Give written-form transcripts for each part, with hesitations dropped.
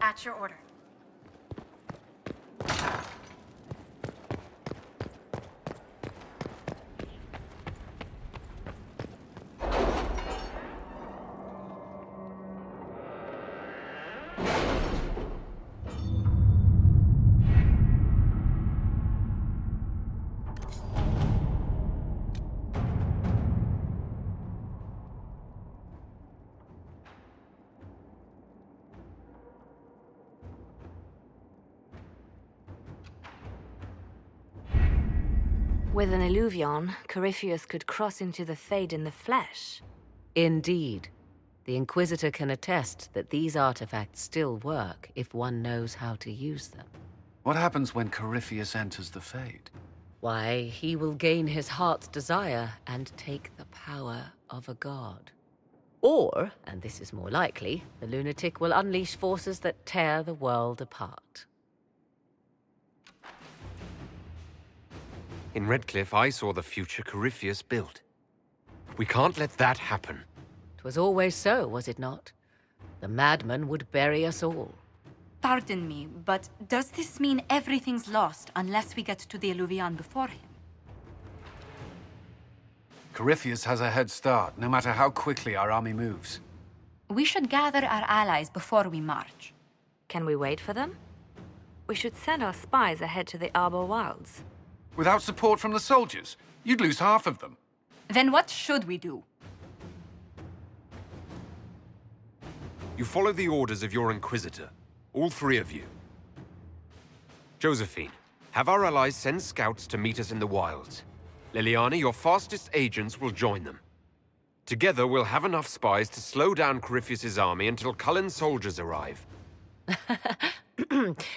At your order. With an illuvion, Corypheus could cross into the Fade in the flesh. Indeed. The Inquisitor can attest that these artifacts still work if one knows how to use them. What happens when Corypheus enters the Fade? Why, he will gain his heart's desire and take the power of a god. Or, and this is more likely, the lunatic will unleash forces that tear the world apart. In Redcliffe, I saw the future Corypheus built. We can't let that happen. 'Twas always so, was it not? The madman would bury us all. Pardon me, but does this mean everything's lost unless we get to the Illuvian before him? Corypheus has a head start, no matter how quickly our army moves. We should gather our allies before we march. Can we wait for them? We should send our spies ahead to the Arbor Wilds. Without support from the soldiers, you'd lose half of them. Then what should we do? You follow the orders of your Inquisitor, all three of you. Josephine, have our allies send scouts to meet us in the wilds. Liliana, your fastest agents will join them. Together, we'll have enough spies to slow down Corypheus's army until Cullen's soldiers arrive.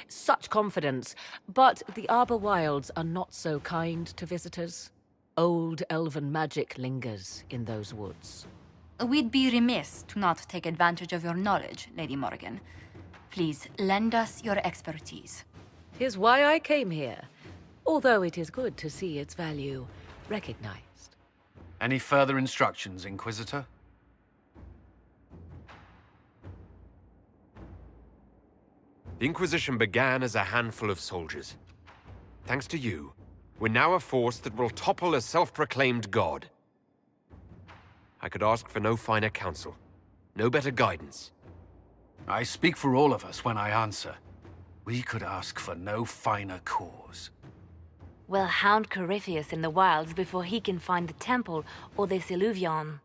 Such confidence. But the Arbor Wilds are not so kind to visitors. Old elven magic lingers in those woods. We'd be remiss to not take advantage of your knowledge, Lady Morgan. Please, lend us your expertise. 'Tis why I came here, although it is good to see its value recognized. Any further instructions, Inquisitor? The Inquisition began as a handful of soldiers. Thanks to you, we're now a force that will topple a self-proclaimed god. I could ask for no finer counsel, no better guidance. I speak for all of us when I answer. We could ask for no finer cause. We'll hound Corypheus in the wilds before he can find the temple or this illuvion.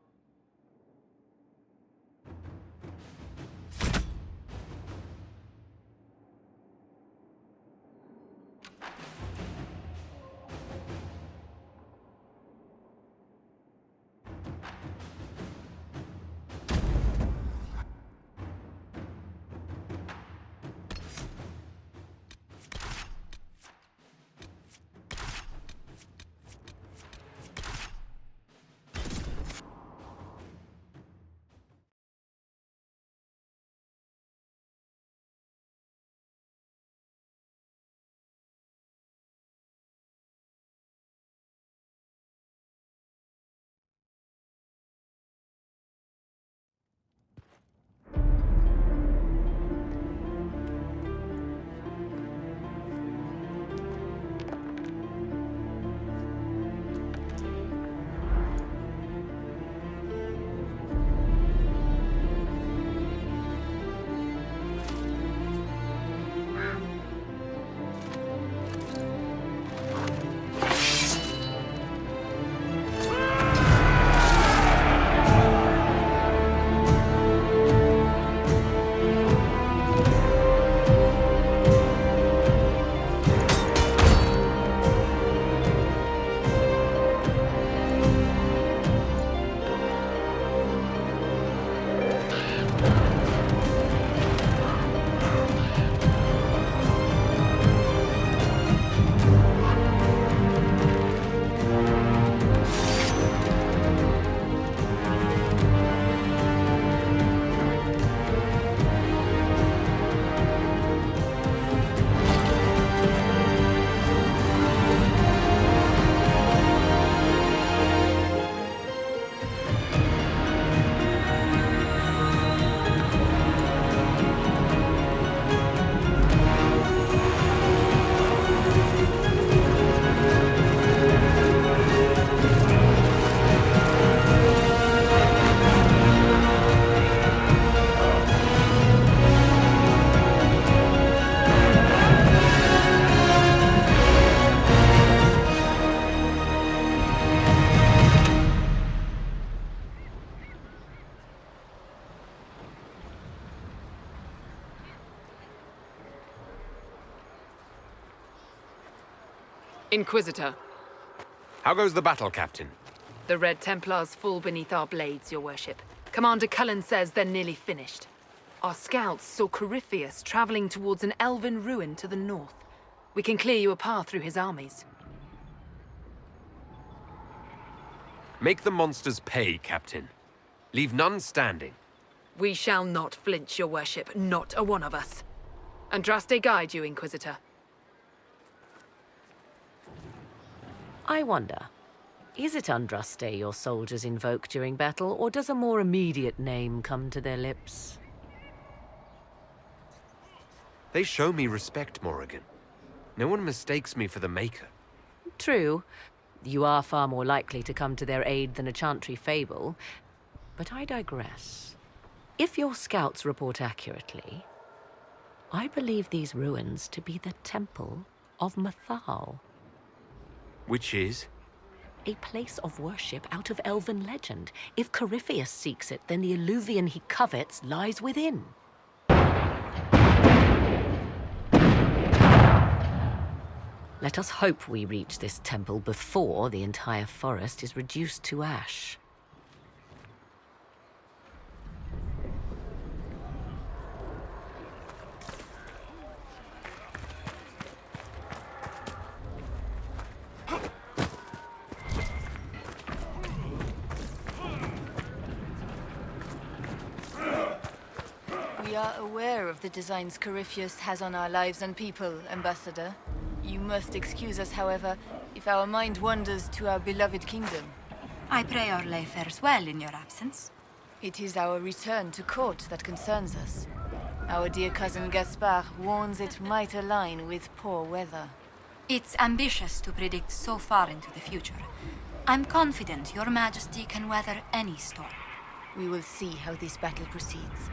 Inquisitor, How goes the battle, Captain? the Red Templars fall beneath our blades, your worship. Commander Cullen says they're nearly finished. Our scouts saw Corypheus traveling towards an elven ruin to the north. We can clear you a path through his armies. Make the monsters pay, Captain. Leave none standing. We shall not flinch, your worship, not a one of us. Andraste guide you, Inquisitor. I wonder, is it Andraste your soldiers invoke during battle, or does a more immediate name come to their lips? They show me respect, Morrigan. No one mistakes me for the Maker. True. You are far more likely to come to their aid than a chantry fable. But I digress. If your scouts report accurately, I believe these ruins to be the Temple of Mathal. Which is? A place of worship out of elven legend. If Corypheus seeks it, then the alluvion he covets lies within. Let us hope we reach this temple before the entire forest is reduced to ash. We are aware of the designs Corypheus has on our lives and people, Ambassador. You must excuse us, however, if our mind wanders to our beloved kingdom. I pray our lay fares well in your absence. It is our return to court that concerns us. Our dear cousin Gaspard warns it might align with poor weather. It's ambitious to predict so far into the future. I'm confident your majesty can weather any storm. We will see how this battle proceeds.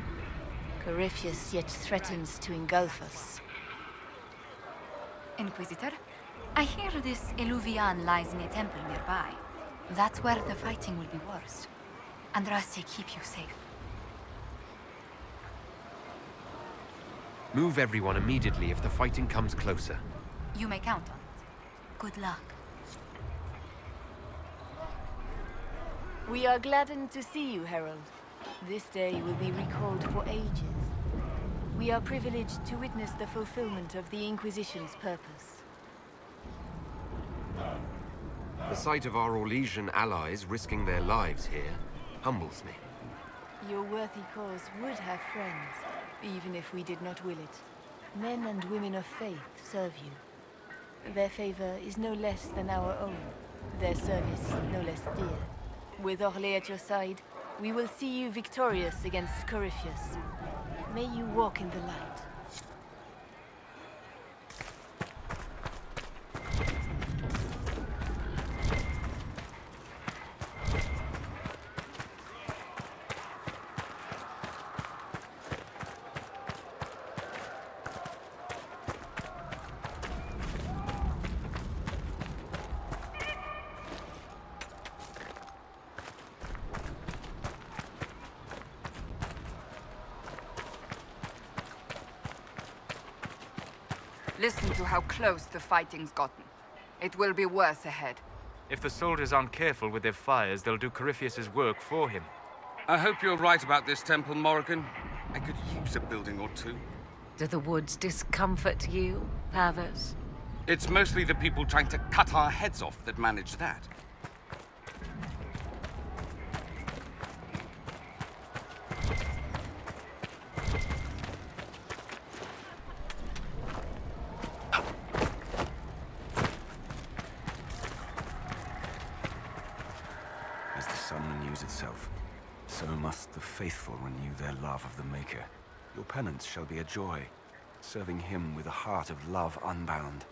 Corypheus yet threatens to engulf us. Inquisitor, I hear this Eluvian lies in a temple nearby. That's where the fighting will be worst. Andraste, keep you safe. Move everyone immediately if the fighting comes closer. You may count on it. Good luck. We are gladdened to see you, Herald. This day will be recalled for ages. We are privileged to witness the fulfillment of the Inquisition's purpose. The sight of our Orlesian allies risking their lives here humbles me. Your worthy cause would have friends, even if we did not will it. Men and women of faith serve you. Their favor is no less than our own, their service no less dear. With Orlais at your side, we will see you victorious against Corypheus. May you walk in the light. Listen to how close the fighting's gotten. It will be worse ahead. If the soldiers aren't careful with their fires, they'll do Corypheus's work for him. I hope you're right about this temple, Morrigan. I could use a building or two. Do the woods discomfort you, Pavos? It's mostly the people trying to cut our heads off that manage that. As the sun renews itself, so must the faithful renew their love of the Maker. Your penance shall be a joy, serving him with a heart of love unbound.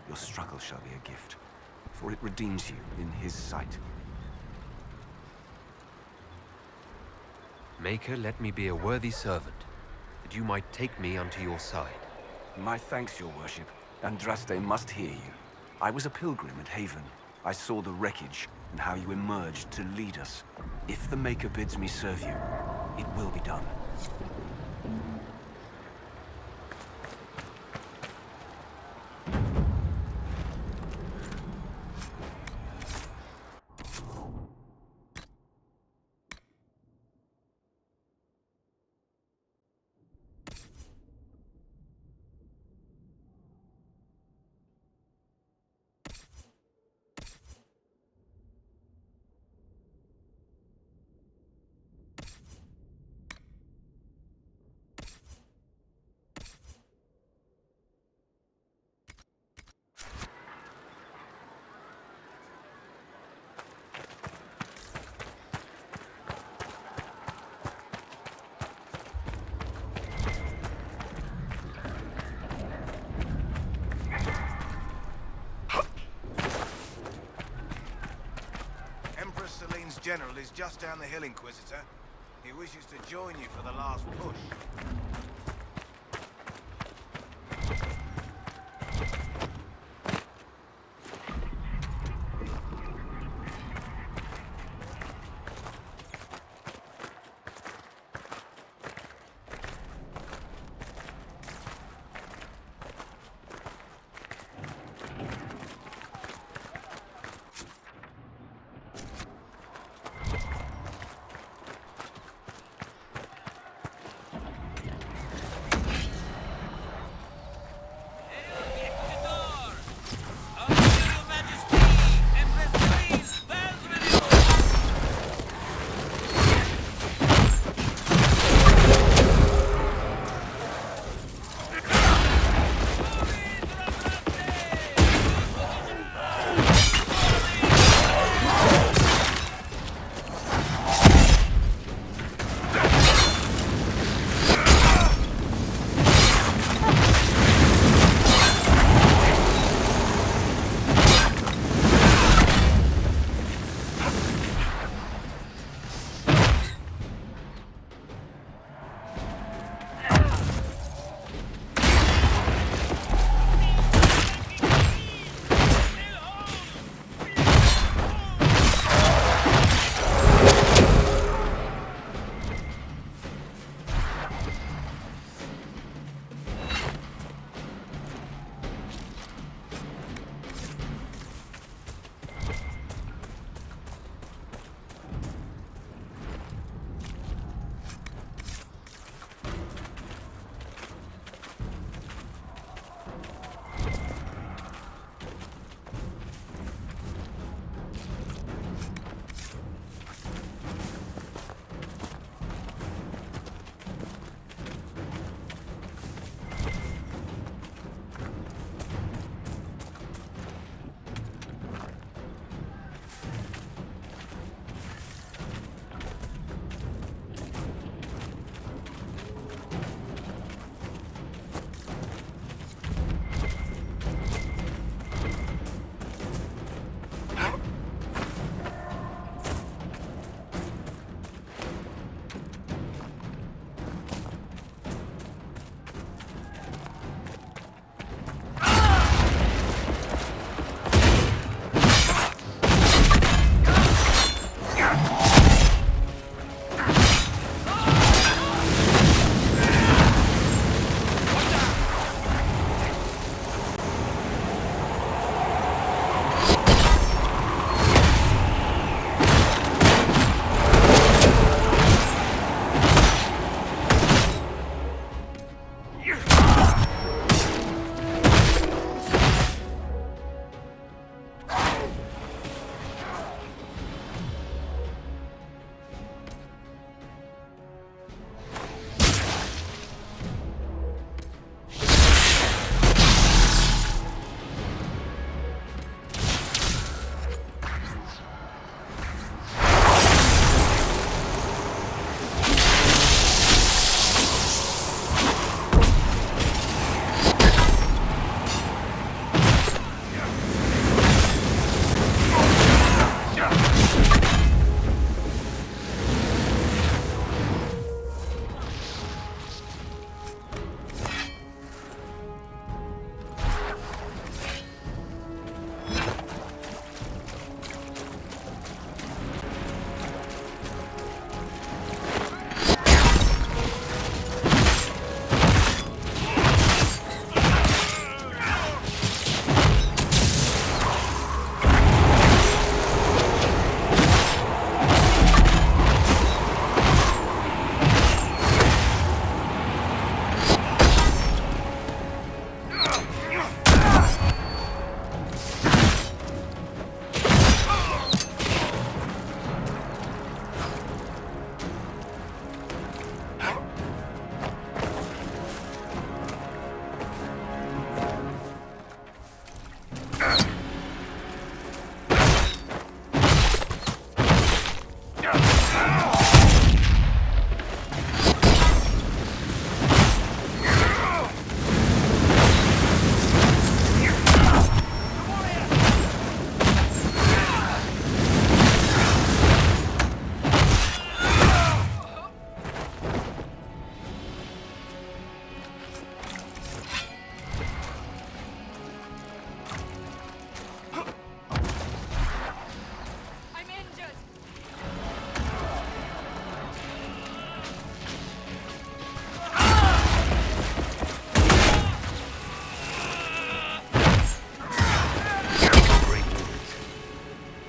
Your struggle shall be a gift, for it redeems you in his sight. Maker, let me be a worthy servant, that you might take me unto your side. My thanks, your worship. Andraste must hear you. I was a pilgrim at Haven. I saw the wreckage and how you emerged to lead us. If the Maker bids me serve you, it will be done. General is just down the hill, Inquisitor. He wishes to join you for the last push.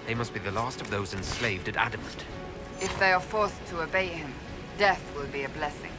They must be the last of those enslaved at Adamant. If they are forced to obey him, death will be a blessing.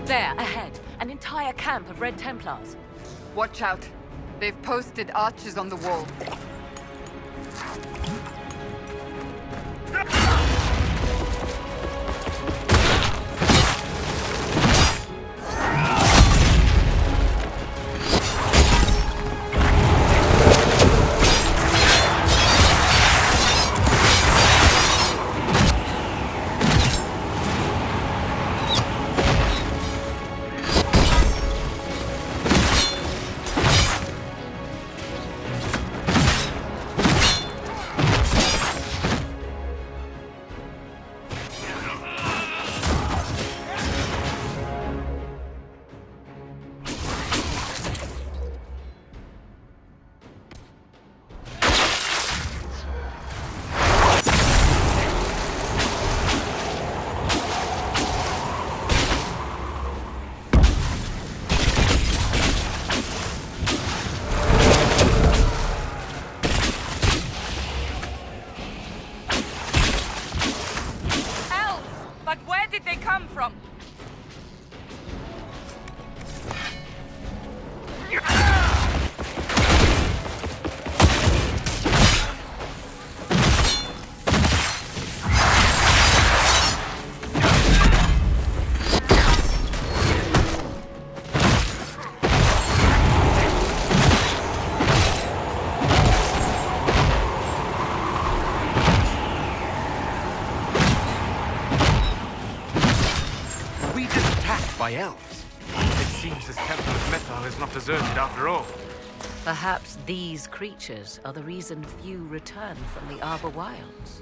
There, ahead. An entire camp of Red Templars. Watch out. They've posted archers on the wall. By elves. It seems this temple of Methar is not deserted after all. Perhaps these creatures are the reason few return from the Arbor Wilds.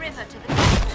river to the temple.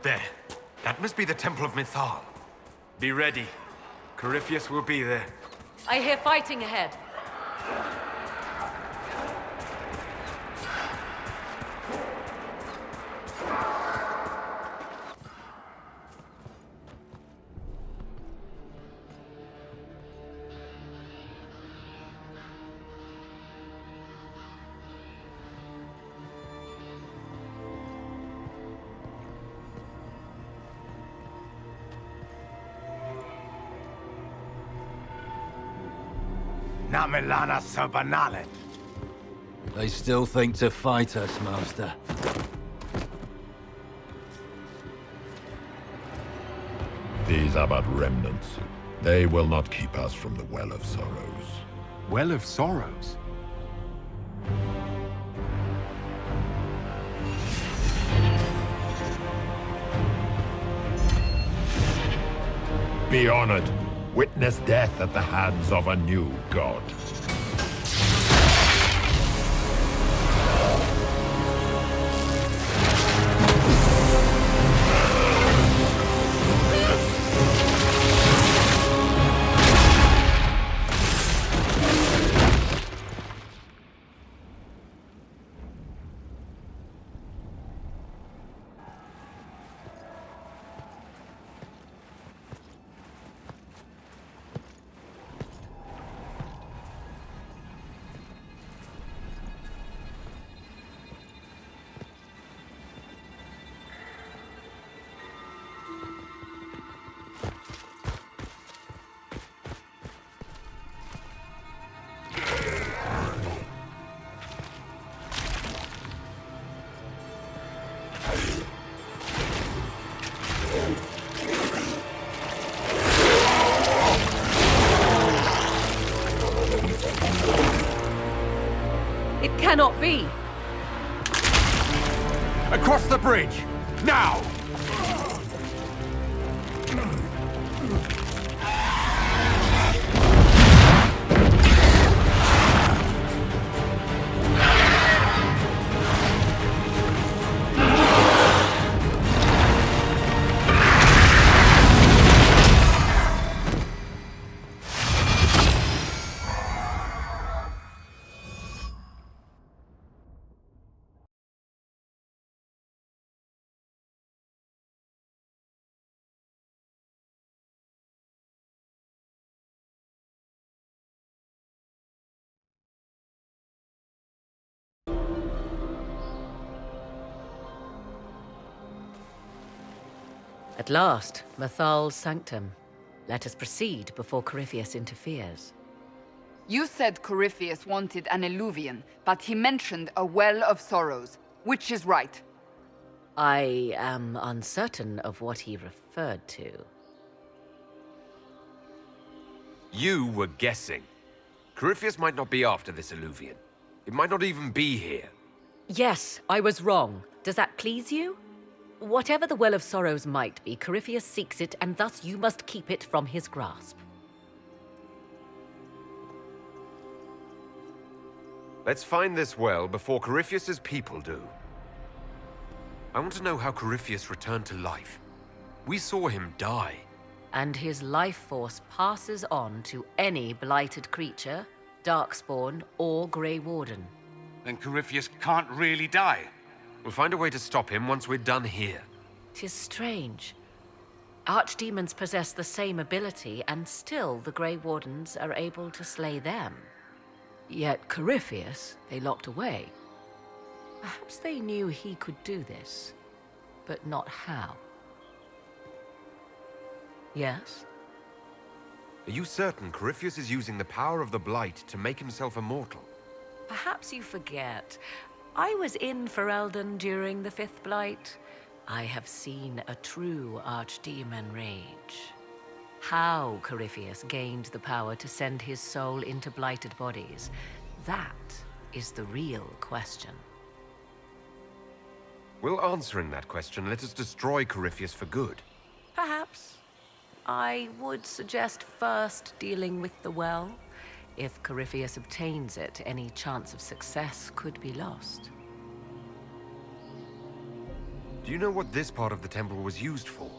There. That must be the Temple of Mythal. Be ready. Corypheus will be there. I hear fighting ahead. Namilana Sabanalet. They still think to fight us, Master. These are but remnants. They will not keep us from the Well of Sorrows. Well of Sorrows? Be honored. Witness death at the hands of a new god. It cannot be! Across the bridge! Now! At last, Mathal's sanctum. Let us proceed before Corypheus interferes. You said Corypheus wanted an eluvian, but he mentioned a Well of Sorrows. Which is right? I am uncertain of what he referred to. You were guessing. Corypheus might not be after this eluvian. It might not even be here. Yes, I was wrong. Does that please you? Whatever the Well of Sorrows might be, Corypheus seeks it, and thus you must keep it from his grasp. Let's find this well before Corypheus's people do. I want to know how Corypheus returned to life. We saw him die. And his life force passes on to any blighted creature, Darkspawn, or Grey Warden. Then Corypheus can't really die. We'll find a way to stop him once we're done here. 'Tis strange. Archdemons possess the same ability, and still the Grey Wardens are able to slay them. Yet Corypheus, they locked away. Perhaps they knew he could do this, but not how. Yes? Are you certain Corypheus is using the power of the Blight to make himself immortal? Perhaps you forget. I was in Ferelden during the Fifth Blight. I have seen a true archdemon rage. How Corypheus gained the power to send his soul into blighted bodies, that is the real question. Will answering that question let us destroy Corypheus for good? Perhaps. I would suggest first dealing with the well. If Corypheus obtains it, any chance of success could be lost. Do you know what this part of the temple was used for?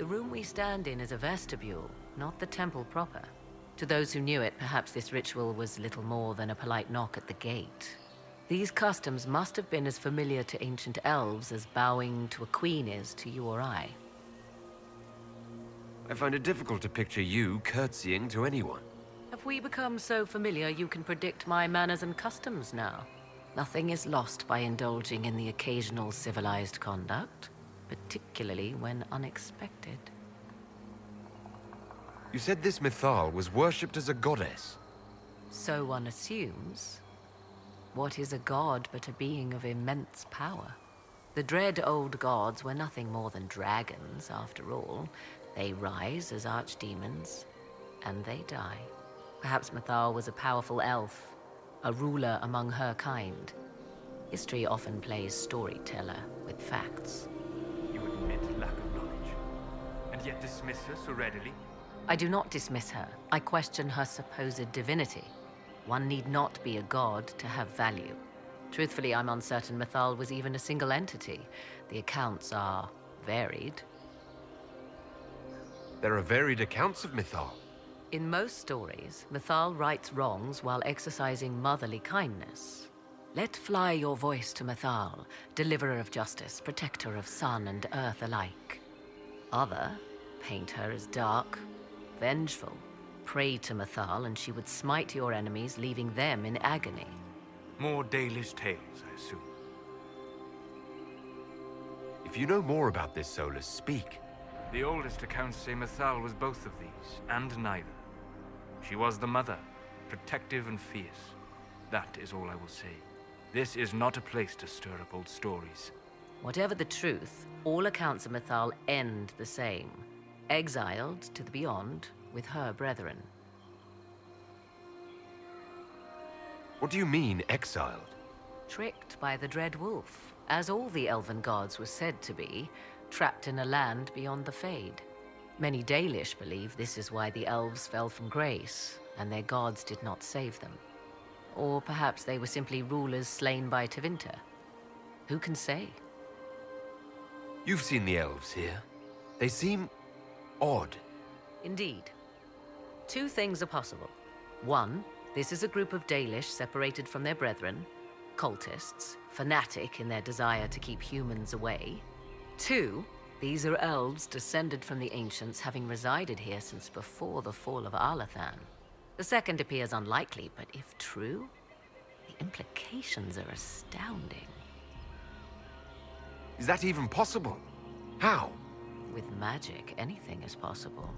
The room we stand in is a vestibule, not the temple proper. To those who knew it, perhaps this ritual was little more than a polite knock at the gate. These customs must have been as familiar to ancient elves as bowing to a queen is to you or I. I find it difficult to picture you curtsying to anyone. Have we become so familiar you can predict my manners and customs now? Nothing is lost by indulging in the occasional civilized conduct, particularly when unexpected. You said this Mythal was worshipped as a goddess. So one assumes. What is a god but a being of immense power? The dread old gods were nothing more than dragons, after all. They rise as archdemons, and they die. Perhaps Mythal was a powerful elf, a ruler among her kind. History often plays storyteller with facts. You admit lack of knowledge, and yet dismiss her so readily? I do not dismiss her. I question her supposed divinity. One need not be a god to have value. Truthfully, I'm uncertain Mythal was even a single entity. The accounts are varied. There are varied accounts of Mythal. In most stories, Mythal rights wrongs while exercising motherly kindness. Let fly your voice to Mythal, deliverer of justice, protector of sun and earth alike. Other paint her as dark, vengeful. Pray to Mythal and she would smite your enemies, leaving them in agony. More Dalish tales, I assume. If you know more about this, Solus, speak. The oldest accounts say Mythal was both of these, and neither. She was the mother, protective and fierce. That is all I will say. This is not a place to stir up old stories. Whatever the truth, all accounts of Mythal end the same. Exiled to the beyond with her brethren. What do you mean, exiled? Tricked by the Dread Wolf, as all the elven gods were said to be, trapped in a land beyond the Fade. Many Dalish believe this is why the elves fell from grace, and their gods did not save them. Or perhaps they were simply rulers slain by Tevinter. Who can say? You've seen the elves here. They seem odd. Indeed. Two things are possible. One, this is a group of Dalish separated from their brethren, cultists, fanatic in their desire to keep humans away. Two, these are elves descended from the ancients, having resided here since before the fall of Arlathan. The second appears unlikely, but if true, the implications are astounding. Is that even possible? How? With magic, anything is possible.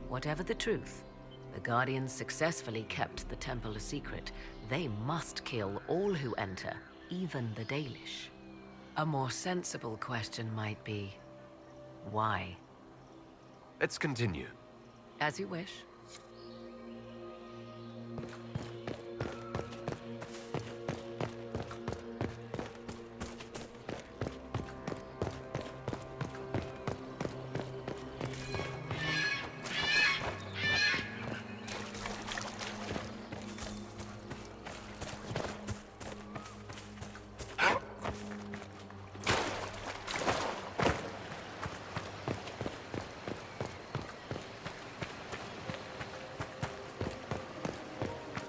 Whatever the truth, the Guardians successfully kept the temple a secret. They must kill all who enter, even the Dalish. A more sensible question might be, why? Let's continue. As you wish.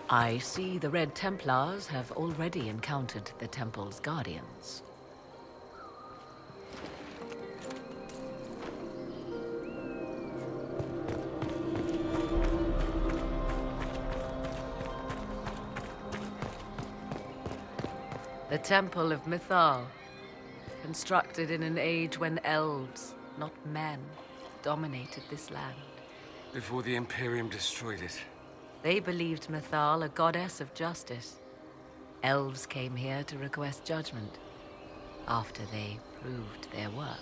I see the Red Templars have already encountered the temple's guardians. The Temple of Mythal, constructed in an age when elves, not men, dominated this land. Before the Imperium destroyed it. They believed Mythal a goddess of justice. Elves came here to request judgment, after they proved their worth.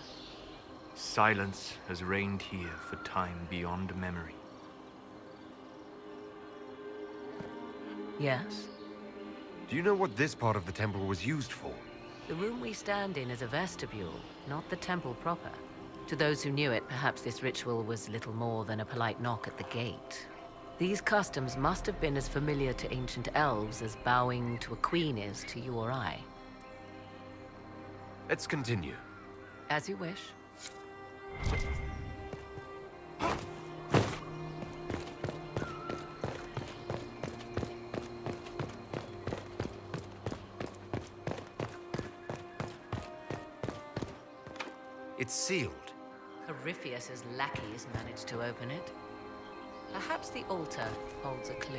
Silence has reigned here for time beyond memory. Yes? Do you know what this part of the temple was used for? The room we stand in is a vestibule, not the temple proper. To those who knew it, perhaps this ritual was little more than a polite knock at the gate. These customs must have been as familiar to ancient elves as bowing to a queen is to you or I. Let's continue. As you wish. It's sealed. Corypheus's lackeys managed to open it. Perhaps the altar holds a clue.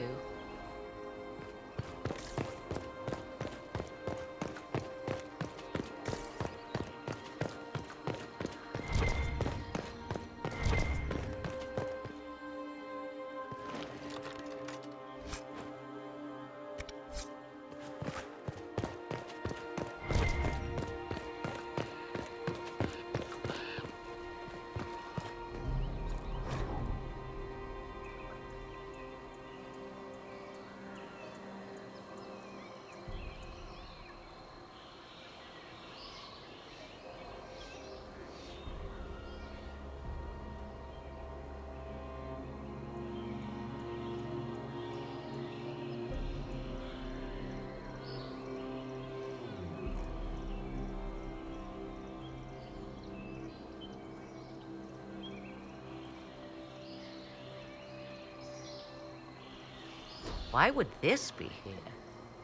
Why would this be here?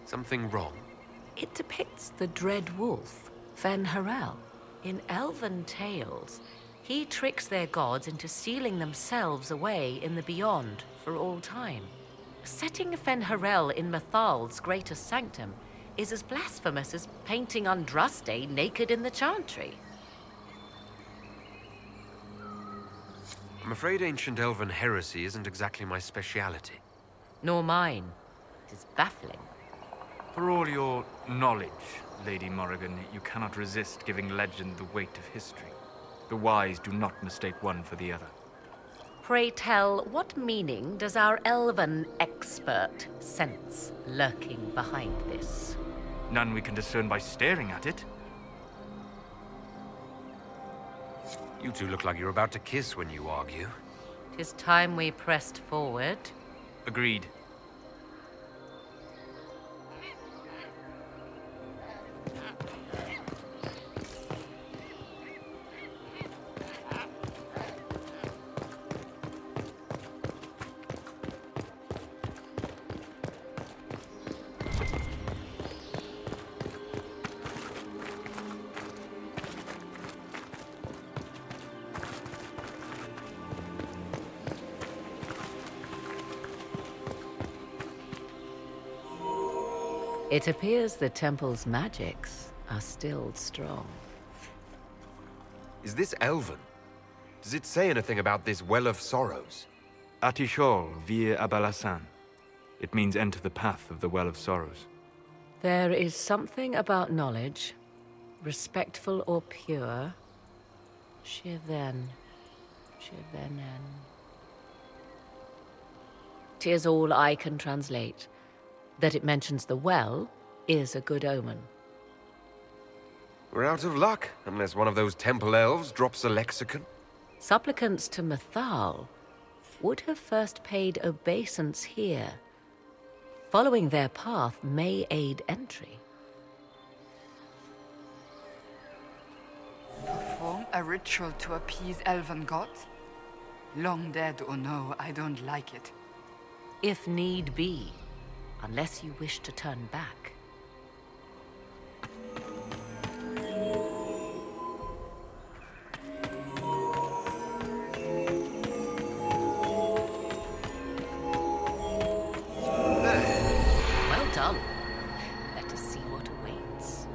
Something wrong? It depicts the dread wolf, Fen-Harel. In elven tales, he tricks their gods into sealing themselves away in the beyond for all time. Setting Fen-Harel in Mathal's greatest sanctum is as blasphemous as painting Andraste naked in the chantry. I'm afraid ancient elven heresy isn't exactly my speciality. Nor mine. It is baffling. For all your knowledge, Lady Morrigan, you cannot resist giving legend the weight of history. The wise do not mistake one for the other. Pray tell, what meaning does our elven expert sense lurking behind this? None we can discern by staring at it. You two look like you're about to kiss when you argue. 'Tis time we pressed forward. Agreed. It appears the temple's magics are still strong. Is this elven? Does it say anything about this Well of Sorrows? Atishol vir Abalasan. It means enter the path of the Well of Sorrows. There is something about knowledge, respectful or pure. Shivenen. 'Tis all I can translate. That it mentions the well is a good omen. We're out of luck, unless one of those temple elves drops a lexicon. Supplicants to Mathal would have first paid obeisance here. Following their path may aid entry. Perform a ritual to appease elven gods? Long dead or no, I don't like it. If need be, unless you wish to turn back. Well done. Let us see what awaits.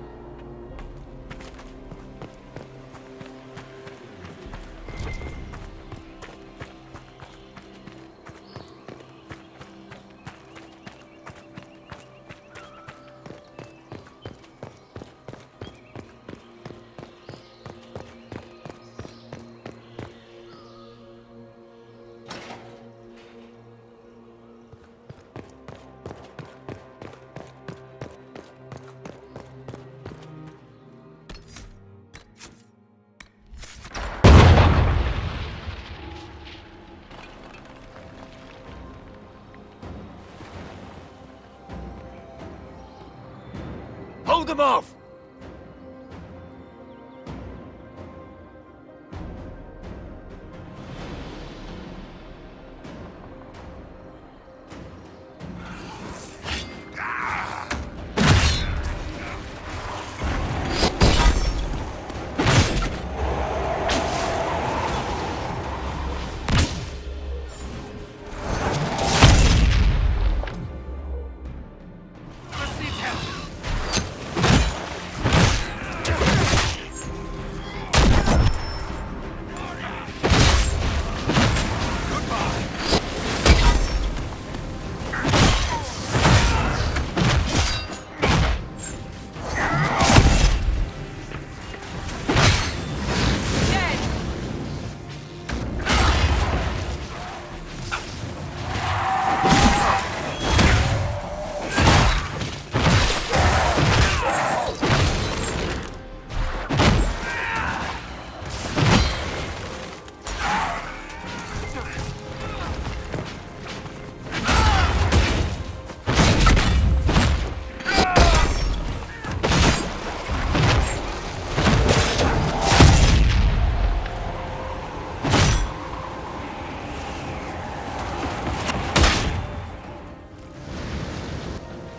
Hold them off!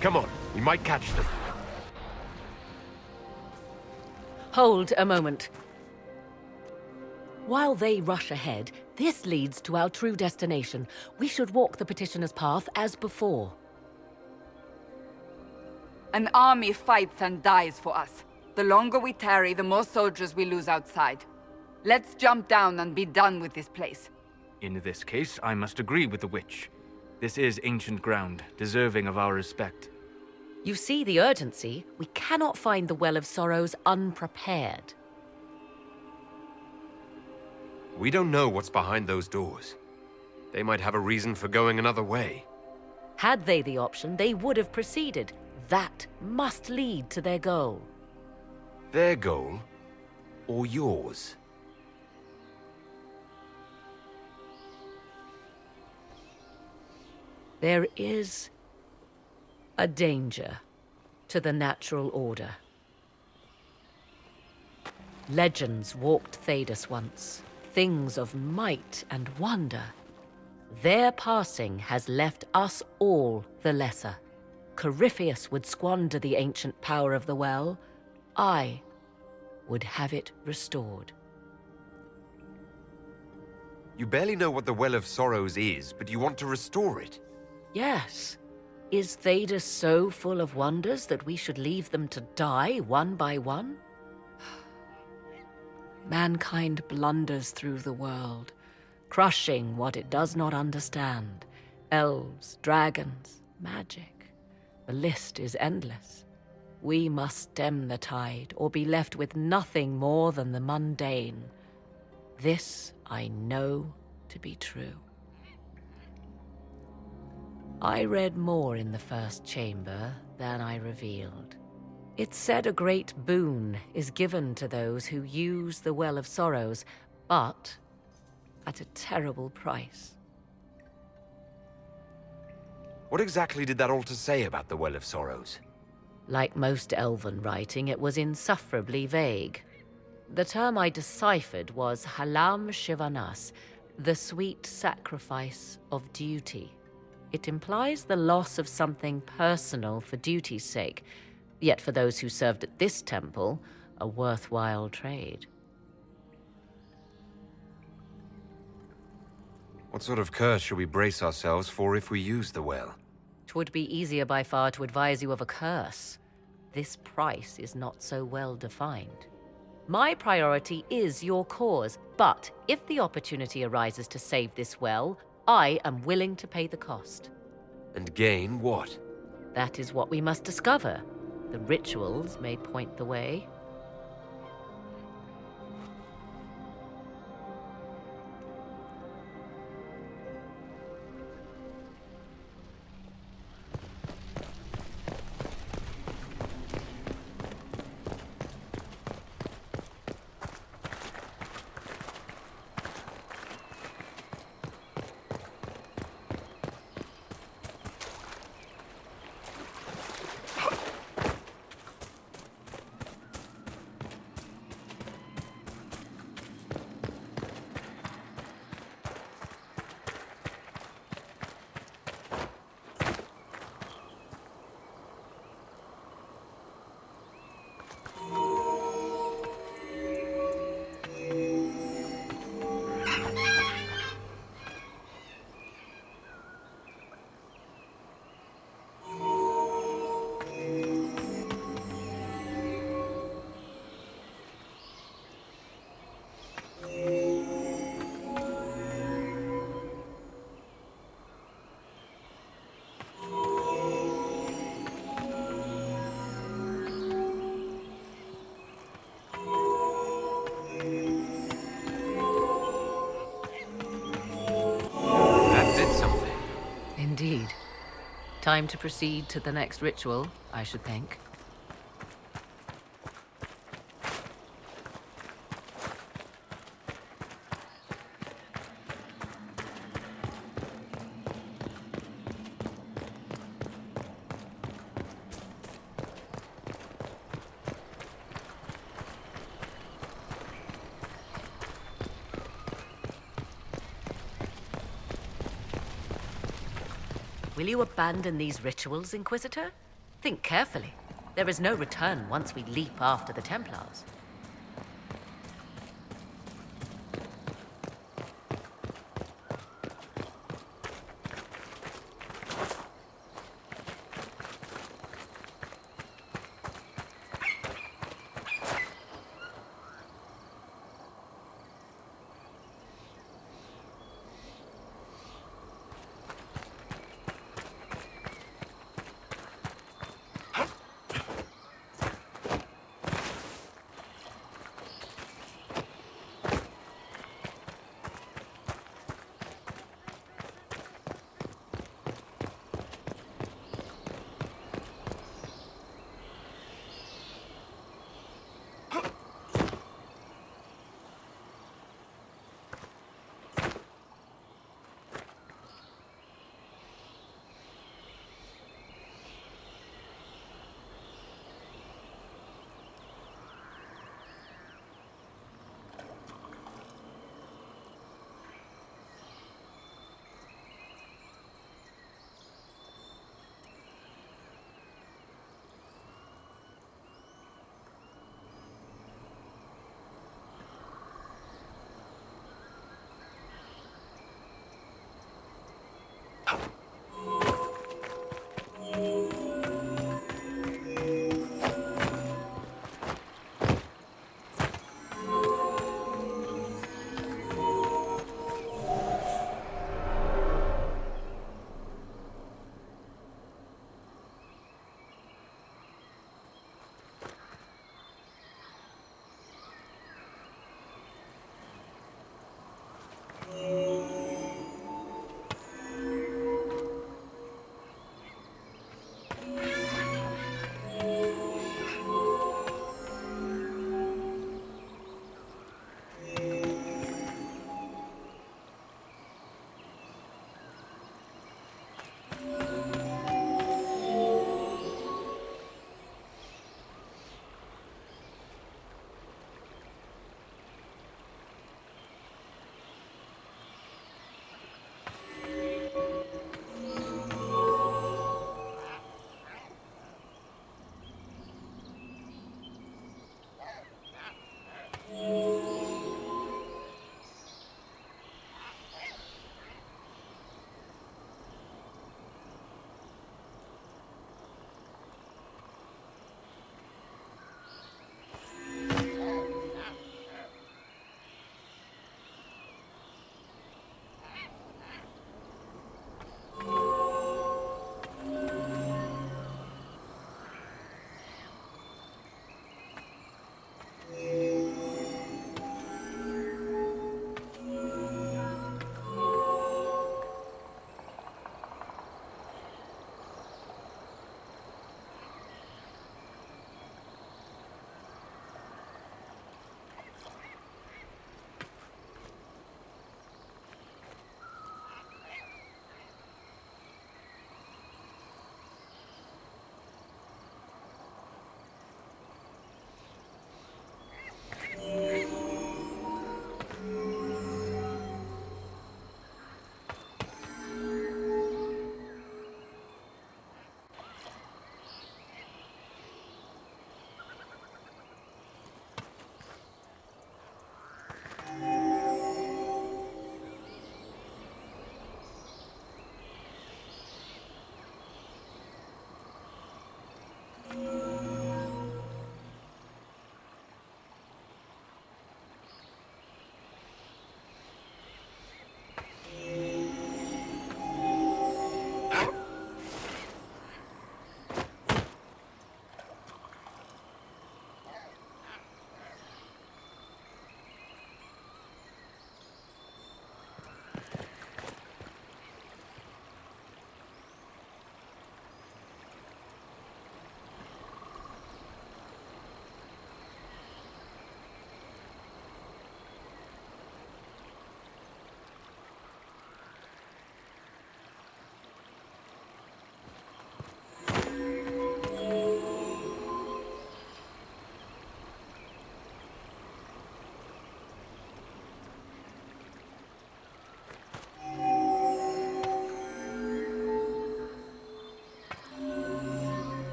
Come on, we might catch them. Hold a moment. While they rush ahead, this leads to our true destination. We should walk the petitioner's path as before. An army fights and dies for us. The longer we tarry, the more soldiers we lose outside. Let's jump down and be done with this place. In this case, I must agree with the witch. This is ancient ground, deserving of our respect. You see the urgency? We cannot find the Well of Sorrows unprepared. We don't know what's behind those doors. They might have a reason for going another way. Had they the option, they would have proceeded. That must lead to their goal. Their goal? Or yours? There is a danger to the natural order. Legends walked Thedas once, things of might and wonder. Their passing has left us all the lesser. Corypheus would squander the ancient power of the well. I would have it restored. You barely know what the Well of Sorrows is, but you want to restore it. Yes. Is Thedas so full of wonders that we should leave them to die one by one? Mankind blunders through the world, crushing what it does not understand. Elves, dragons, magic. The list is endless. We must stem the tide, or be left with nothing more than the mundane. This I know to be true. I read more in the first chamber than I revealed. It said a great boon is given to those who use the Well of Sorrows, but at a terrible price. What exactly did that altar say about the Well of Sorrows? Like most elven writing, it was insufferably vague. The term I deciphered was Halam Shivanas, the sweet sacrifice of duty. It implies the loss of something personal for duty's sake, yet for those who served at this temple, a worthwhile trade. What sort of curse should we brace ourselves for if we use the well? 'Twould be easier by far to advise you of a curse. This price is not so well defined. My priority is your cause, but if the opportunity arises to save this well, I am willing to pay the cost. And gain what? That is what we must discover. The rituals may point the way. Indeed. Time to proceed to the next ritual, I should think. Will you abandon these rituals, Inquisitor? Think carefully. There is no return once we leap after the Templars.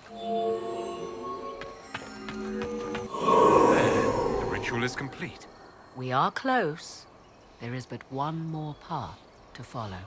The ritual is complete. We are close. There is but one more path to follow.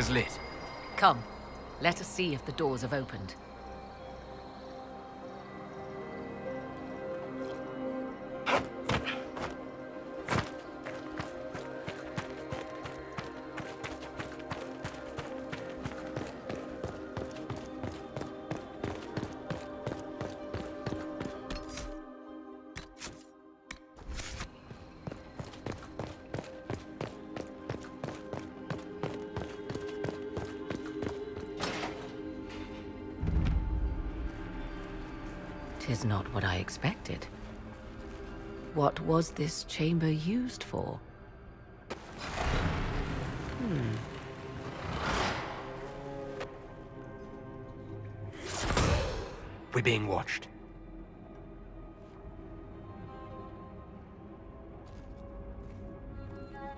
is lit. Come, let us see if the doors have opened. Tis not what I expected. What was this chamber used for? We're being watched.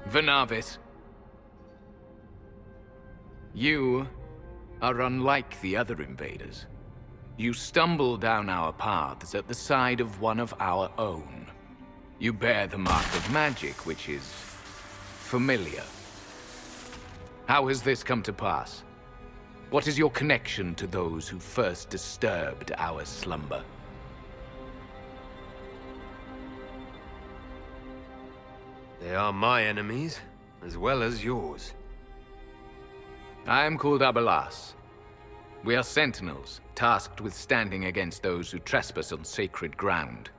Venavis. You are unlike the other invaders. You stumble down our paths at the side of one of our own. You bear the mark of magic, which is familiar. How has this come to pass? What is your connection to those who first disturbed our slumber? They are my enemies, as well as yours. I am called Abelas. We are sentinels, tasked with standing against those who trespass on sacred ground.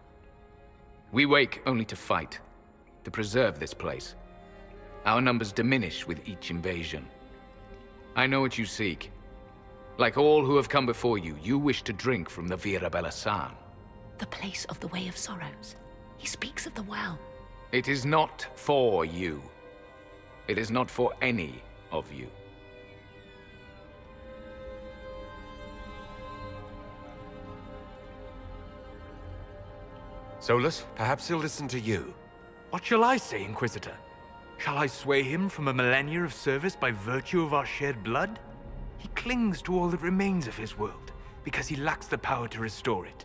We wake only to fight, to preserve this place. Our numbers diminish with each invasion. I know what you seek. Like all who have come before you, you wish to drink from the Vira Belasan. The place of the Way of Sorrows. He speaks of the well. It is not for you. It is not for any of you. Solus, perhaps he'll listen to you. What shall I say, Inquisitor? Shall I sway him from a millennia of service by virtue of our shared blood? He clings to all that remains of his world, because he lacks the power to restore it.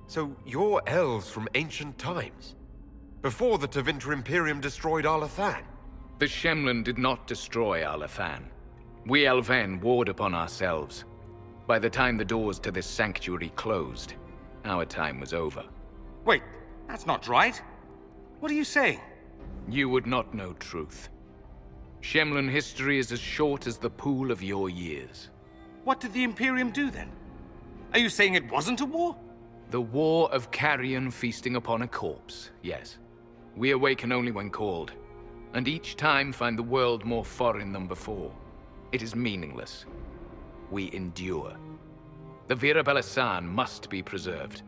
So you're elves from ancient times? Before the Tevinter Imperium destroyed Arlathan? The Shemlen did not destroy Arlathan. We Elven warred upon ourselves. By the time the doors to this sanctuary closed, our time was over. Wait, that's not right. What are you saying? You would not know truth. Shemlen history is as short as the pool of your years. What did the Imperium do then? Are you saying it wasn't a war? The war of carrion feasting upon a corpse, yes. We awaken only when called, and each time find the world more foreign than before. It is meaningless. We endure. The Vira Belasan must be preserved.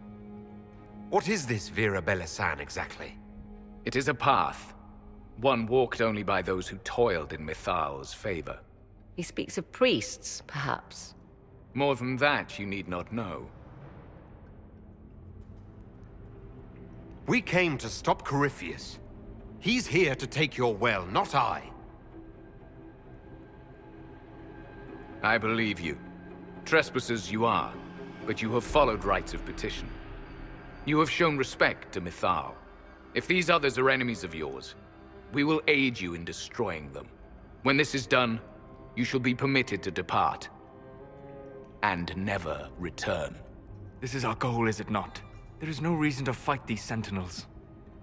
What is this Vira Belasan exactly? It is a path. One walked only by those who toiled in Mithal's favor. He speaks of priests, perhaps. More than that, you need not know. We came to stop Corypheus. He's here to take your well, not I. I believe you. Trespassers you are, but you have followed rites of petition. You have shown respect to Mithal. If these others are enemies of yours, we will aid you in destroying them. When this is done, you shall be permitted to depart. And never return. This is our goal, is it not? There is no reason to fight these sentinels.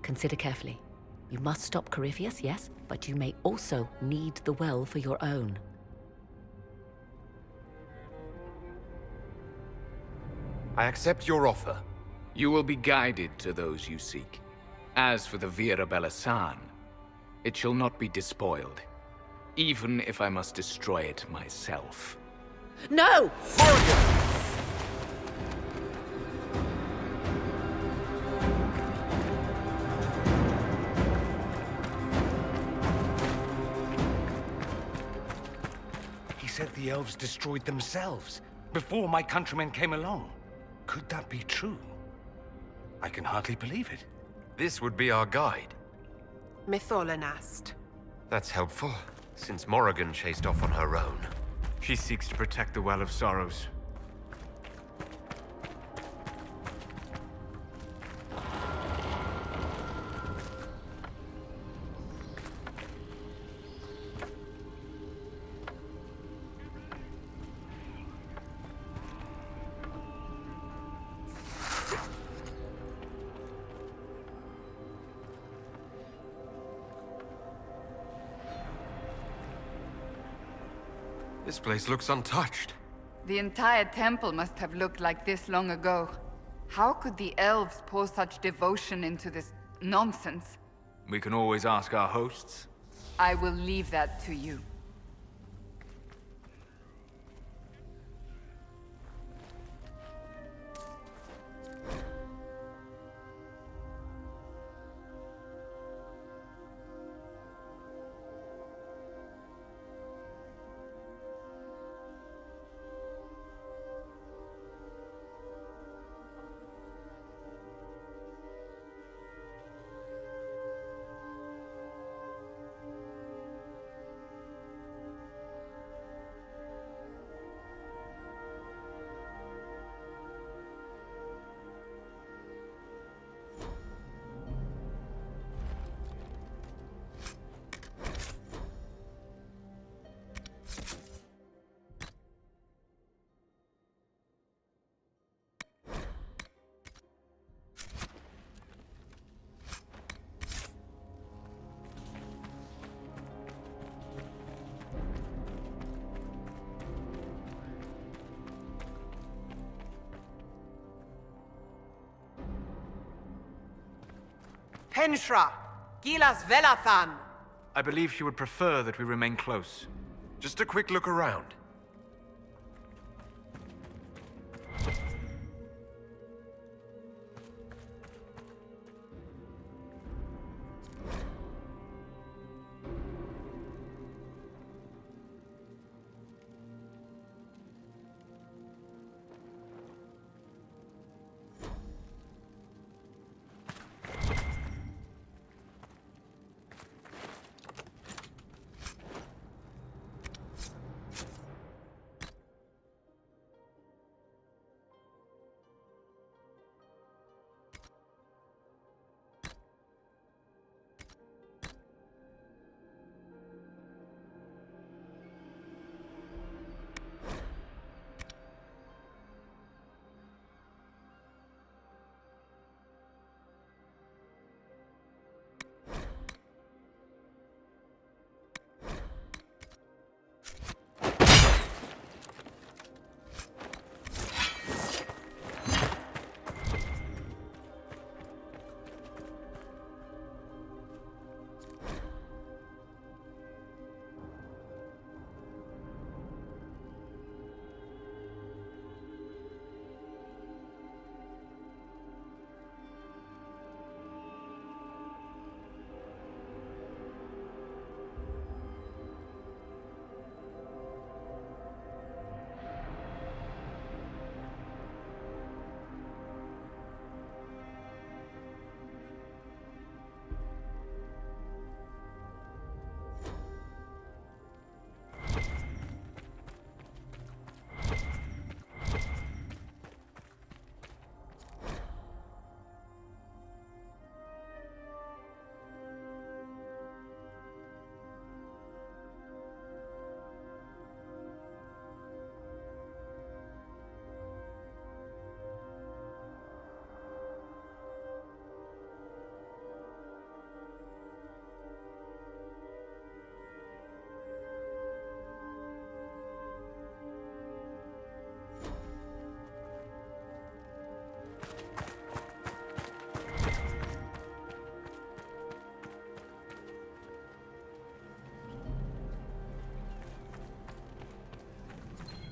Consider carefully. You must stop Corypheus, yes, but you may also need the well for your own. I accept your offer. You will be guided to those you seek. As for the Vira Belasan, it shall not be despoiled, even if I must destroy it myself. No! He said the elves destroyed themselves before my countrymen came along. Could that be true? I can hardly believe it. This would be our guide. Mytholanast. That's helpful, since Morrigan chased off on her own. She seeks to protect the Well of Sorrows. This place looks untouched. The entire temple must have looked like this long ago. How could the elves pour such devotion into this nonsense? We can always ask our hosts. I will leave that to you. Henshra! Gilas Velathan! I believe she would prefer that we remain close. Just a quick look around.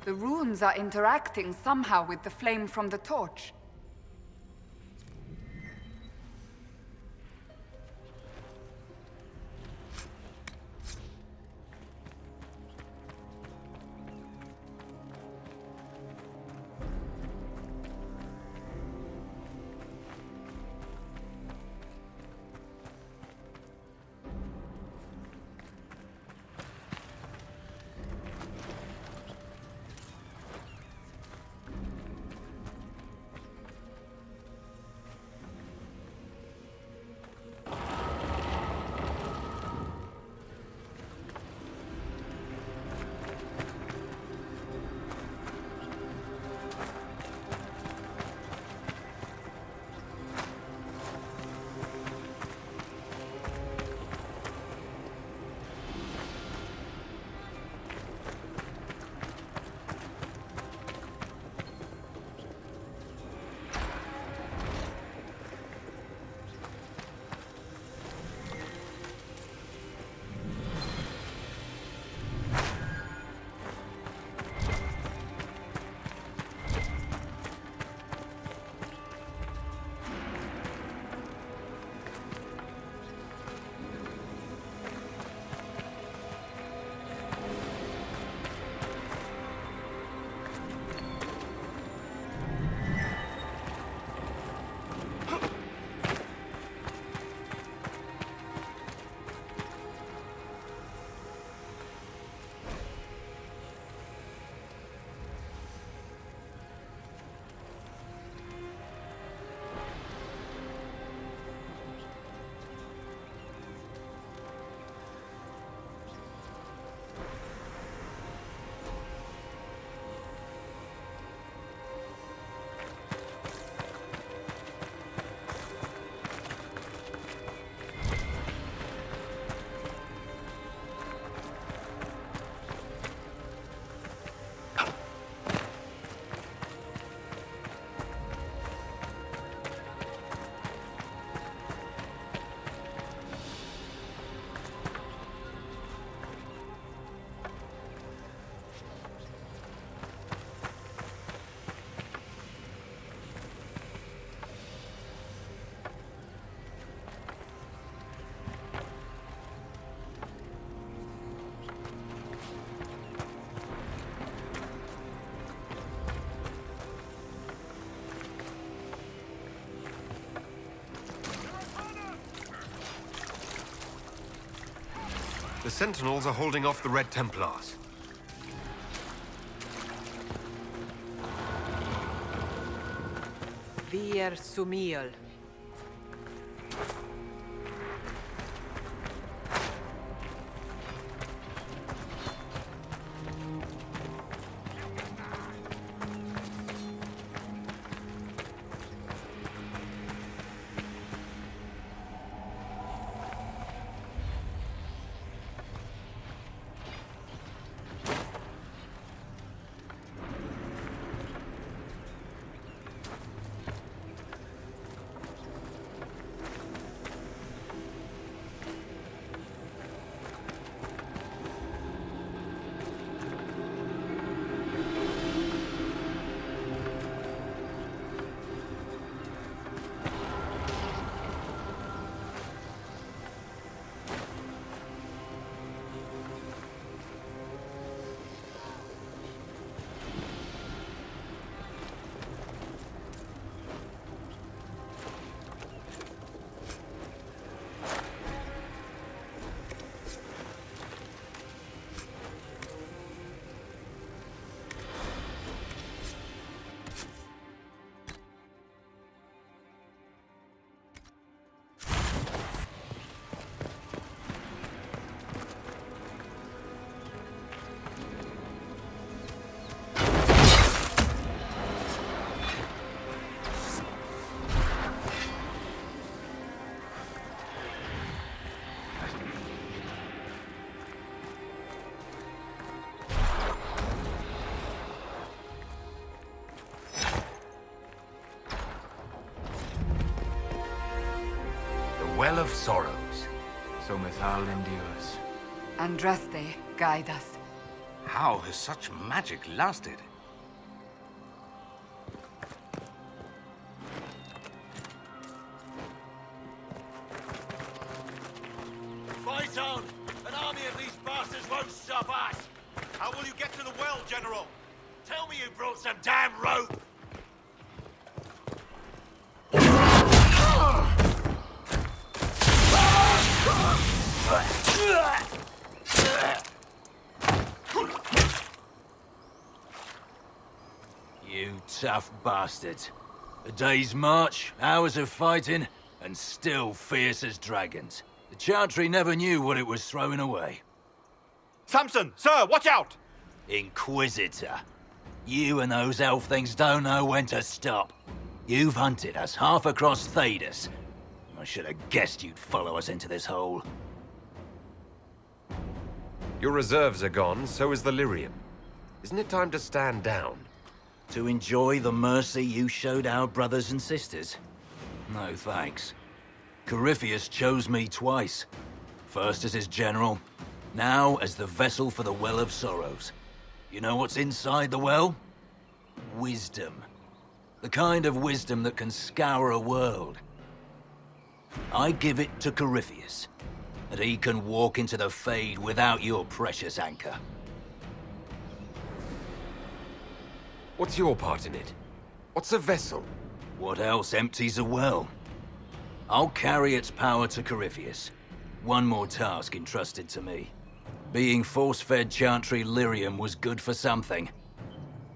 The runes are interacting somehow with the flame from the torch. The Sentinels are holding off the Red Templars. Vir Sumiel. Well of Sorrows. So Mithal endures. Andraste, guide us. How has such magic lasted? Fight on! An army of these bastards won't stop us! How will you get to the well, General? Tell me you brought some damn rope! You tough bastards. A day's march, hours of fighting, and still fierce as dragons. The Chantry never knew what it was throwing away. Samson! Sir, watch out! Inquisitor. You and those elf things don't know when to stop. You've hunted us half across Thedas. I should have guessed you'd follow us into this hole. Your reserves are gone, so is the lyrium. Isn't it time to stand down? To enjoy the mercy you showed our brothers and sisters? No thanks. Corypheus chose me twice. First as his general, now as the vessel for the Well of Sorrows. You know what's inside the well? Wisdom. The kind of wisdom that can scour a world. I give it to Corypheus, that he can walk into the Fade without your precious anchor. What's your part in it? What's a vessel? What else empties a well? I'll carry its power to Corypheus. One more task entrusted to me. Being force-fed Chantry lyrium was good for something.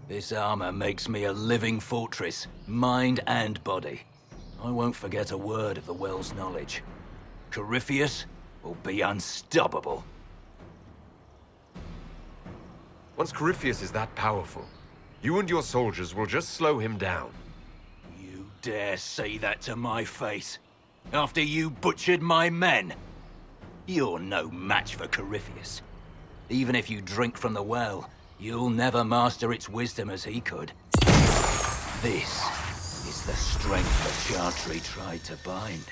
This armor makes me a living fortress, mind and body. I won't forget a word of the well's knowledge. Corypheus will be unstoppable. Once Corypheus is that powerful, you and your soldiers will just slow him down. You dare say that to my face? After you butchered my men? You're no match for Corypheus. Even if you drink from the well, you'll never master its wisdom as he could. This is the strength the Chantry tried to bind.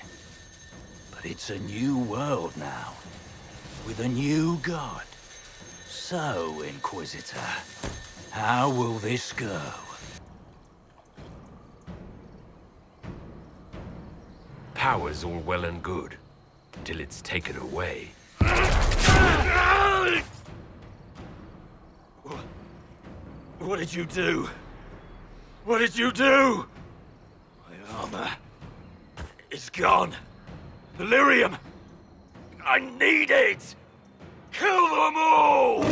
But it's a new world now, with a new god. So, Inquisitor, how will this go? Power's all well and good, until it's taken away. What did you do? What did you do? My armor is gone. The lyrium! I need it! Kill them all!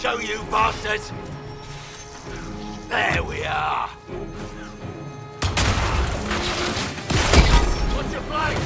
Show you bastards! There we are! What's your flank?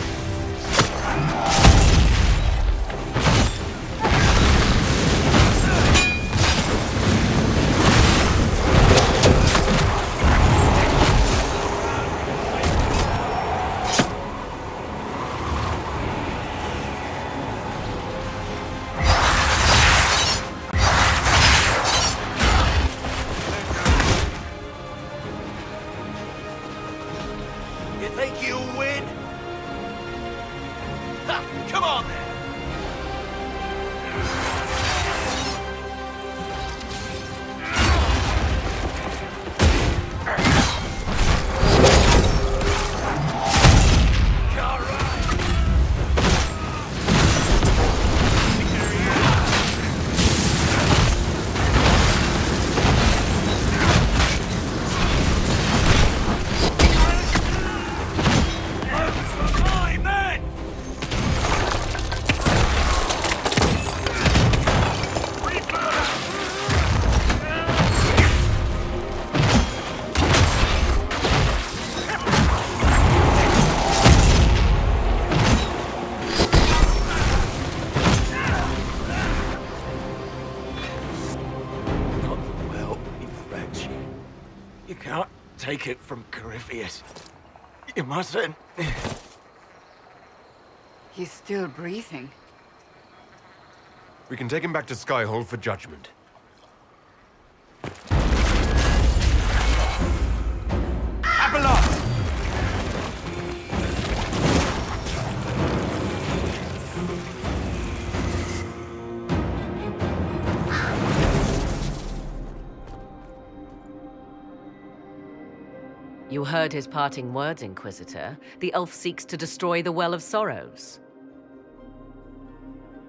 You think you'll win? Ha! Come on then! You can't take it from Corypheus. You mustn't. He's still breathing. We can take him back to Skyhold for judgment. Abelarth! You heard his parting words, Inquisitor. The elf seeks to destroy the Well of Sorrows.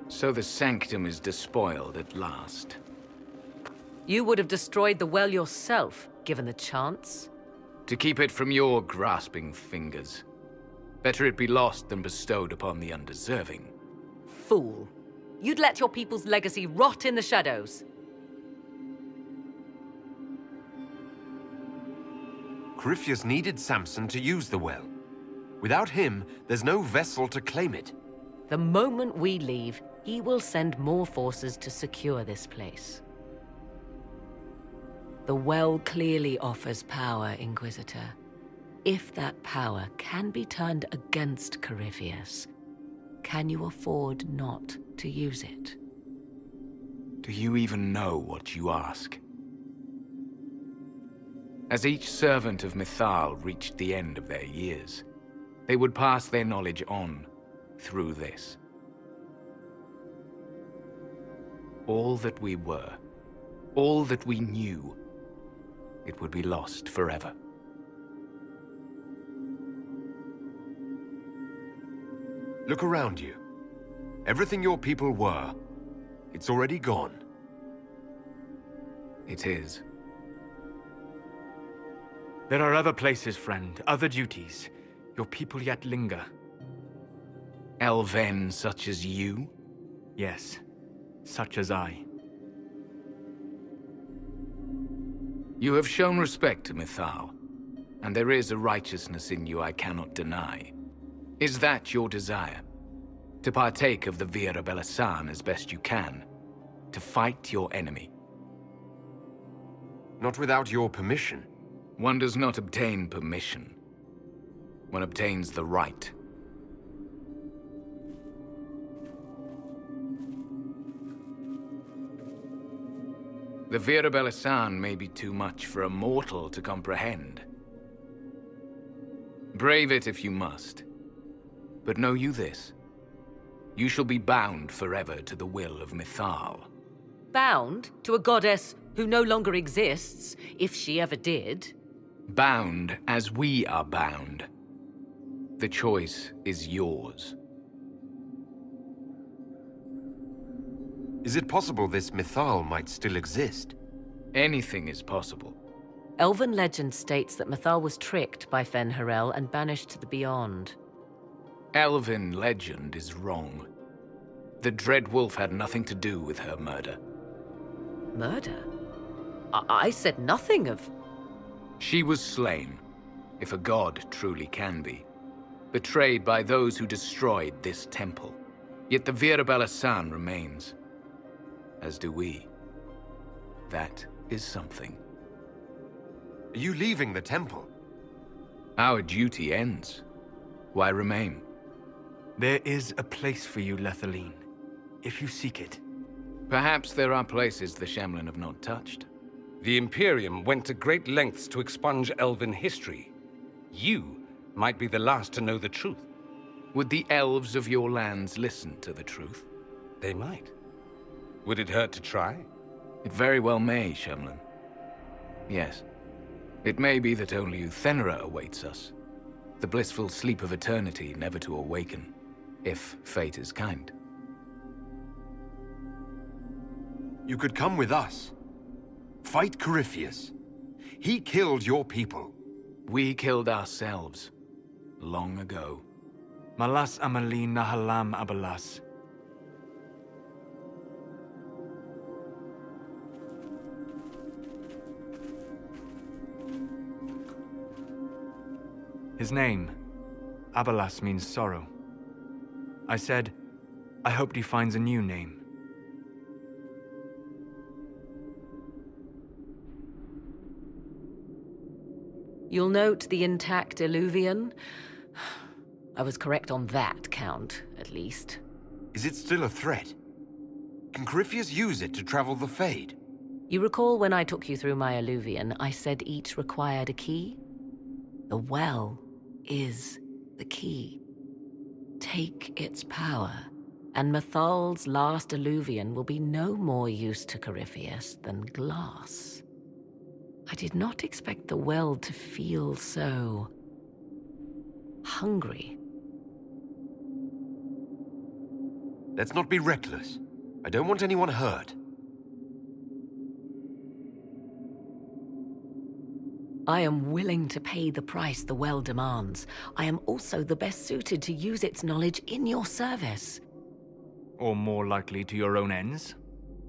So the Sanctum is despoiled at last. You would have destroyed the well yourself, given the chance. To keep it from your grasping fingers. Better it be lost than bestowed upon the undeserving. Fool. You'd let your people's legacy rot in the shadows. Corypheus needed Samson to use the well. Without him, there's no vessel to claim it. The moment we leave, he will send more forces to secure this place. The well clearly offers power, Inquisitor. If that power can be turned against Corypheus, can you afford not to use it? Do you even know what you ask? As each servant of Mythal reached the end of their years, they would pass their knowledge on through this. All that we were, all that we knew, it would be lost forever. Look around you. Everything your people were, it's already gone. It is. There are other places, friend, other duties. Your people yet linger. Elven such as you? Yes, such as I. You have shown respect to Mythal, and there is a righteousness in you I cannot deny. Is that your desire? To partake of the Vira Belasan as best you can, to fight your enemy. Not without your permission. One does not obtain permission. One obtains the right. The Virabella may be too much for a mortal to comprehend. Brave it if you must. But know you this. You shall be bound forever to the will of Mithal. Bound to a goddess who no longer exists, if she ever did. Bound as we are bound. The choice is yours. Is it possible this Mithal might still exist? Anything is possible. Elven legend states that Mithal was tricked by Fen-Harel and banished to the Beyond. Elven legend is wrong. The Dread Wolf had nothing to do with her murder. Murder? I said nothing of... She was slain, if a god truly can be. Betrayed by those who destroyed this temple. Yet the Virabella remains. As do we. That is something. Are you leaving the temple? Our duty ends. Why remain? There is a place for you, Lethaline, if you seek it. Perhaps there are places the Shamlan have not touched. The Imperium went to great lengths to expunge Elven history. You might be the last to know the truth. Would the elves of your lands listen to the truth? They might. Would it hurt to try? It very well may, Shamlan. Yes. It may be that only Uthenera awaits us. The blissful sleep of eternity never to awaken, if fate is kind. You could come with us. Fight Corypheus. He killed your people. We killed ourselves. Long ago. Malas Amalin Nahalam Abalas. His name, Abalas, means sorrow. I said, I hoped he finds a new name. You'll note the intact Illuvian. I was correct on that count, at least. Is it still a threat? Can Corypheus use it to travel the Fade? You recall when I took you through my Illuvian, I said each required a key? The well is the key. Take its power, and Mithal's last Illuvian will be no more use to Corypheus than glass. I did not expect the well to feel so... hungry. Let's not be reckless. I don't want anyone hurt. I am willing to pay the price the well demands. I am also the best suited to use its knowledge in your service. Or more likely to your own ends?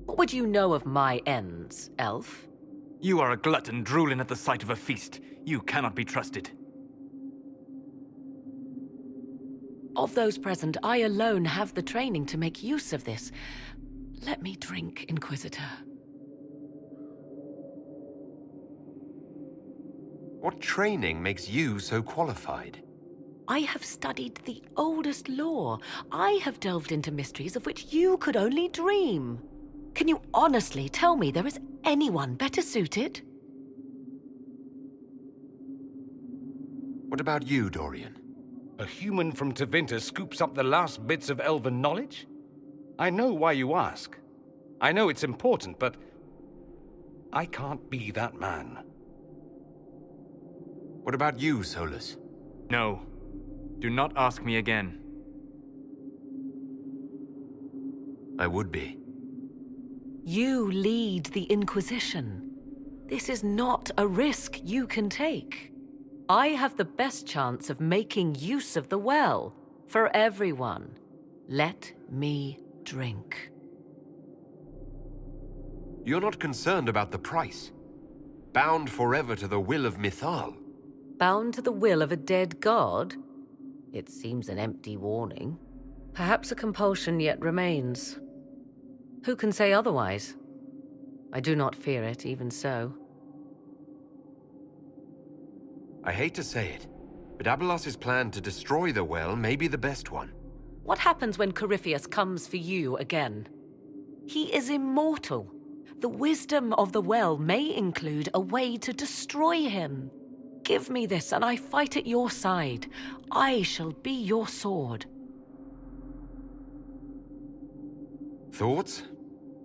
What would you know of my ends, elf? You are a glutton drooling at the sight of a feast. You cannot be trusted. Of those present, I alone have the training to make use of this. Let me drink, Inquisitor. What training makes you so qualified? I have studied the oldest lore. I have delved into mysteries of which you could only dream. Can you honestly tell me there is anyone better suited? What about you, Dorian? A human from Tevinter scoops up the last bits of Elven knowledge? I know why you ask. I know it's important, but... I can't be that man. What about you, Solus? No. Do not ask me again. I would be. You lead the Inquisition. This is not a risk you can take. I have the best chance of making use of the well for everyone. Let me drink. You're not concerned about the price. Bound forever to the will of Mithal. Bound to the will of a dead god? It seems an empty warning. Perhaps a compulsion yet remains. Who can say otherwise? I do not fear it, even so. I hate to say it, but Abelas's plan to destroy the well may be the best one. What happens when Corypheus comes for you again? He is immortal. The wisdom of the well may include a way to destroy him. Give me this, and I fight at your side. I shall be your sword. Thoughts?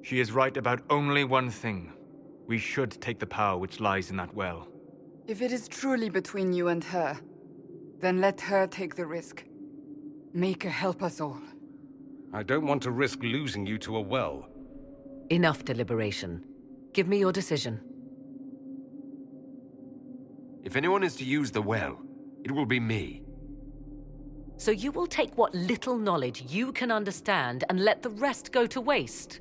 She is right about only one thing. We should take the power which lies in that well. If it is truly between you and her, then let her take the risk. Make her help us all. I don't want to risk losing you to a well. Enough deliberation. Give me your decision. If anyone is to use the well, it will be me. So you will take what little knowledge you can understand and let the rest go to waste?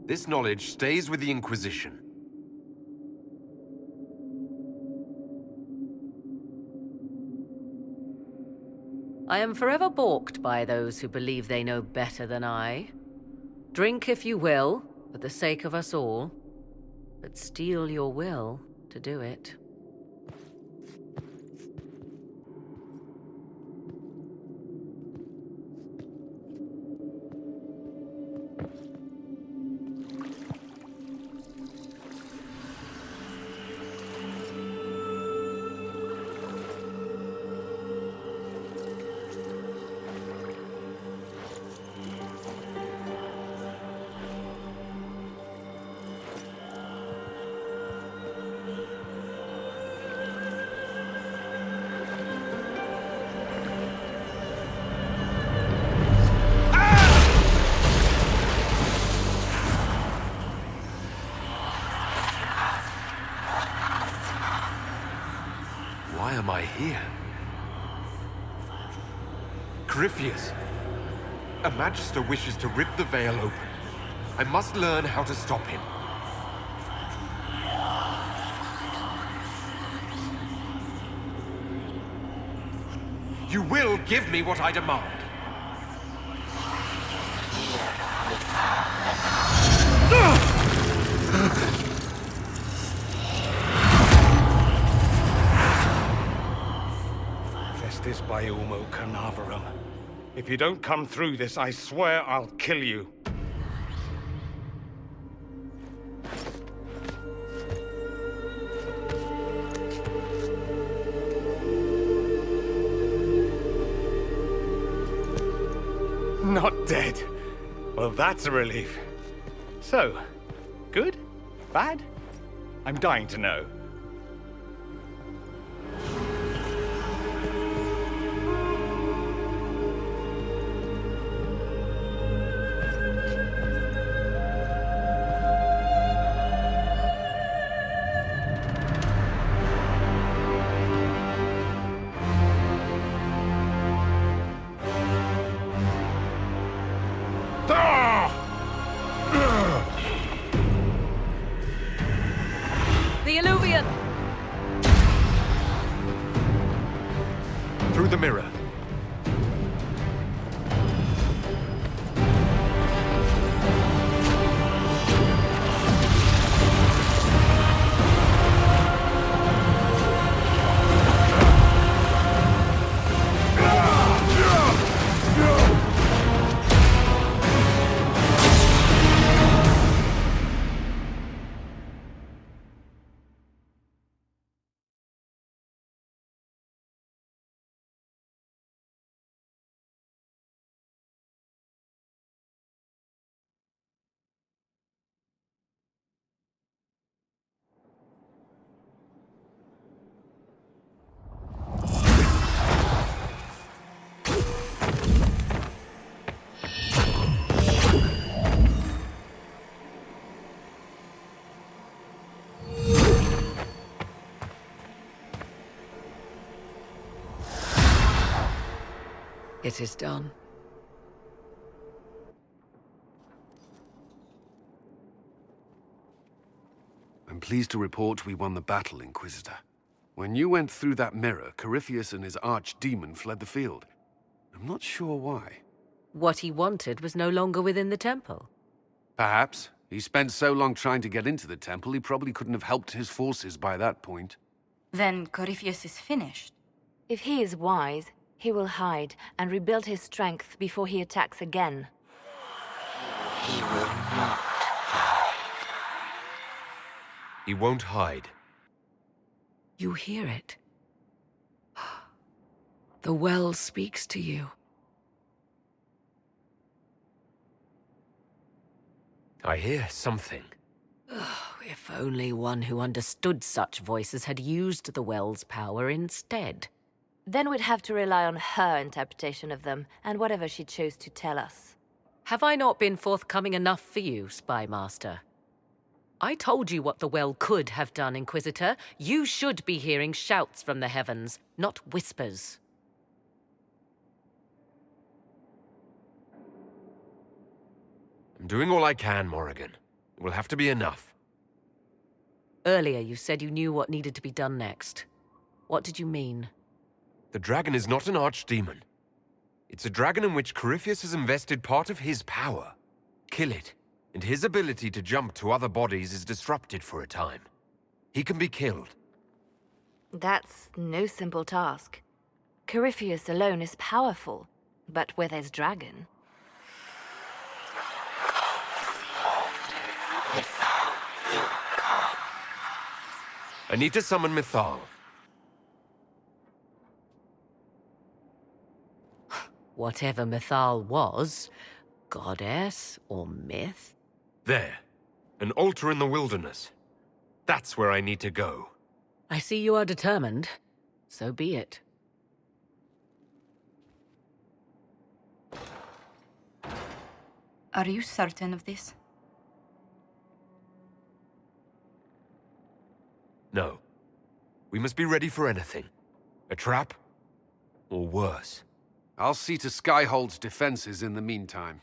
This knowledge stays with the Inquisition. I am forever balked by those who believe they know better than I. Drink if you will, for the sake of us all, but steel your will to do it. Why am I here? Corypheus! A Magister wishes to rip the veil open. I must learn how to stop him. You will give me what I demand. Vestis by Umo Carnavarum. If you don't come through this, I swear I'll kill you. Not dead. Well, that's a relief. So, good? Bad? I'm dying to know. The Illuvian! Through the mirror. It is done. I'm pleased to report we won the battle, Inquisitor. When you went through that mirror, Corypheus and his archdemon fled the field. I'm not sure why. What he wanted was no longer within the temple. Perhaps. He spent so long trying to get into the temple, he probably couldn't have helped his forces by that point. Then Corypheus is finished. If he is wise, he will hide and rebuild his strength before he attacks again. He will not hide. He won't hide. You hear it. The well speaks to you. I hear something. If only one who understood such voices had used the well's power instead. Then we'd have to rely on her interpretation of them, and whatever she chose to tell us. Have I not been forthcoming enough for you, Spy Master? I told you what the well could have done, Inquisitor. You should be hearing shouts from the heavens, not whispers. I'm doing all I can, Morrigan. It will have to be enough. Earlier you said you knew what needed to be done next. What did you mean? The dragon is not an archdemon. It's a dragon in which Corypheus has invested part of his power. Kill it, and his ability to jump to other bodies is disrupted for a time. He can be killed. That's no simple task. Corypheus alone is powerful, but where there's dragon... I need to summon Mythal. Whatever Mythal was, goddess or myth? There. An altar in the wilderness. That's where I need to go. I see you are determined. So be it. Are you certain of this? No. We must be ready for anything. A trap, or worse. I'll see to Skyhold's defenses in the meantime.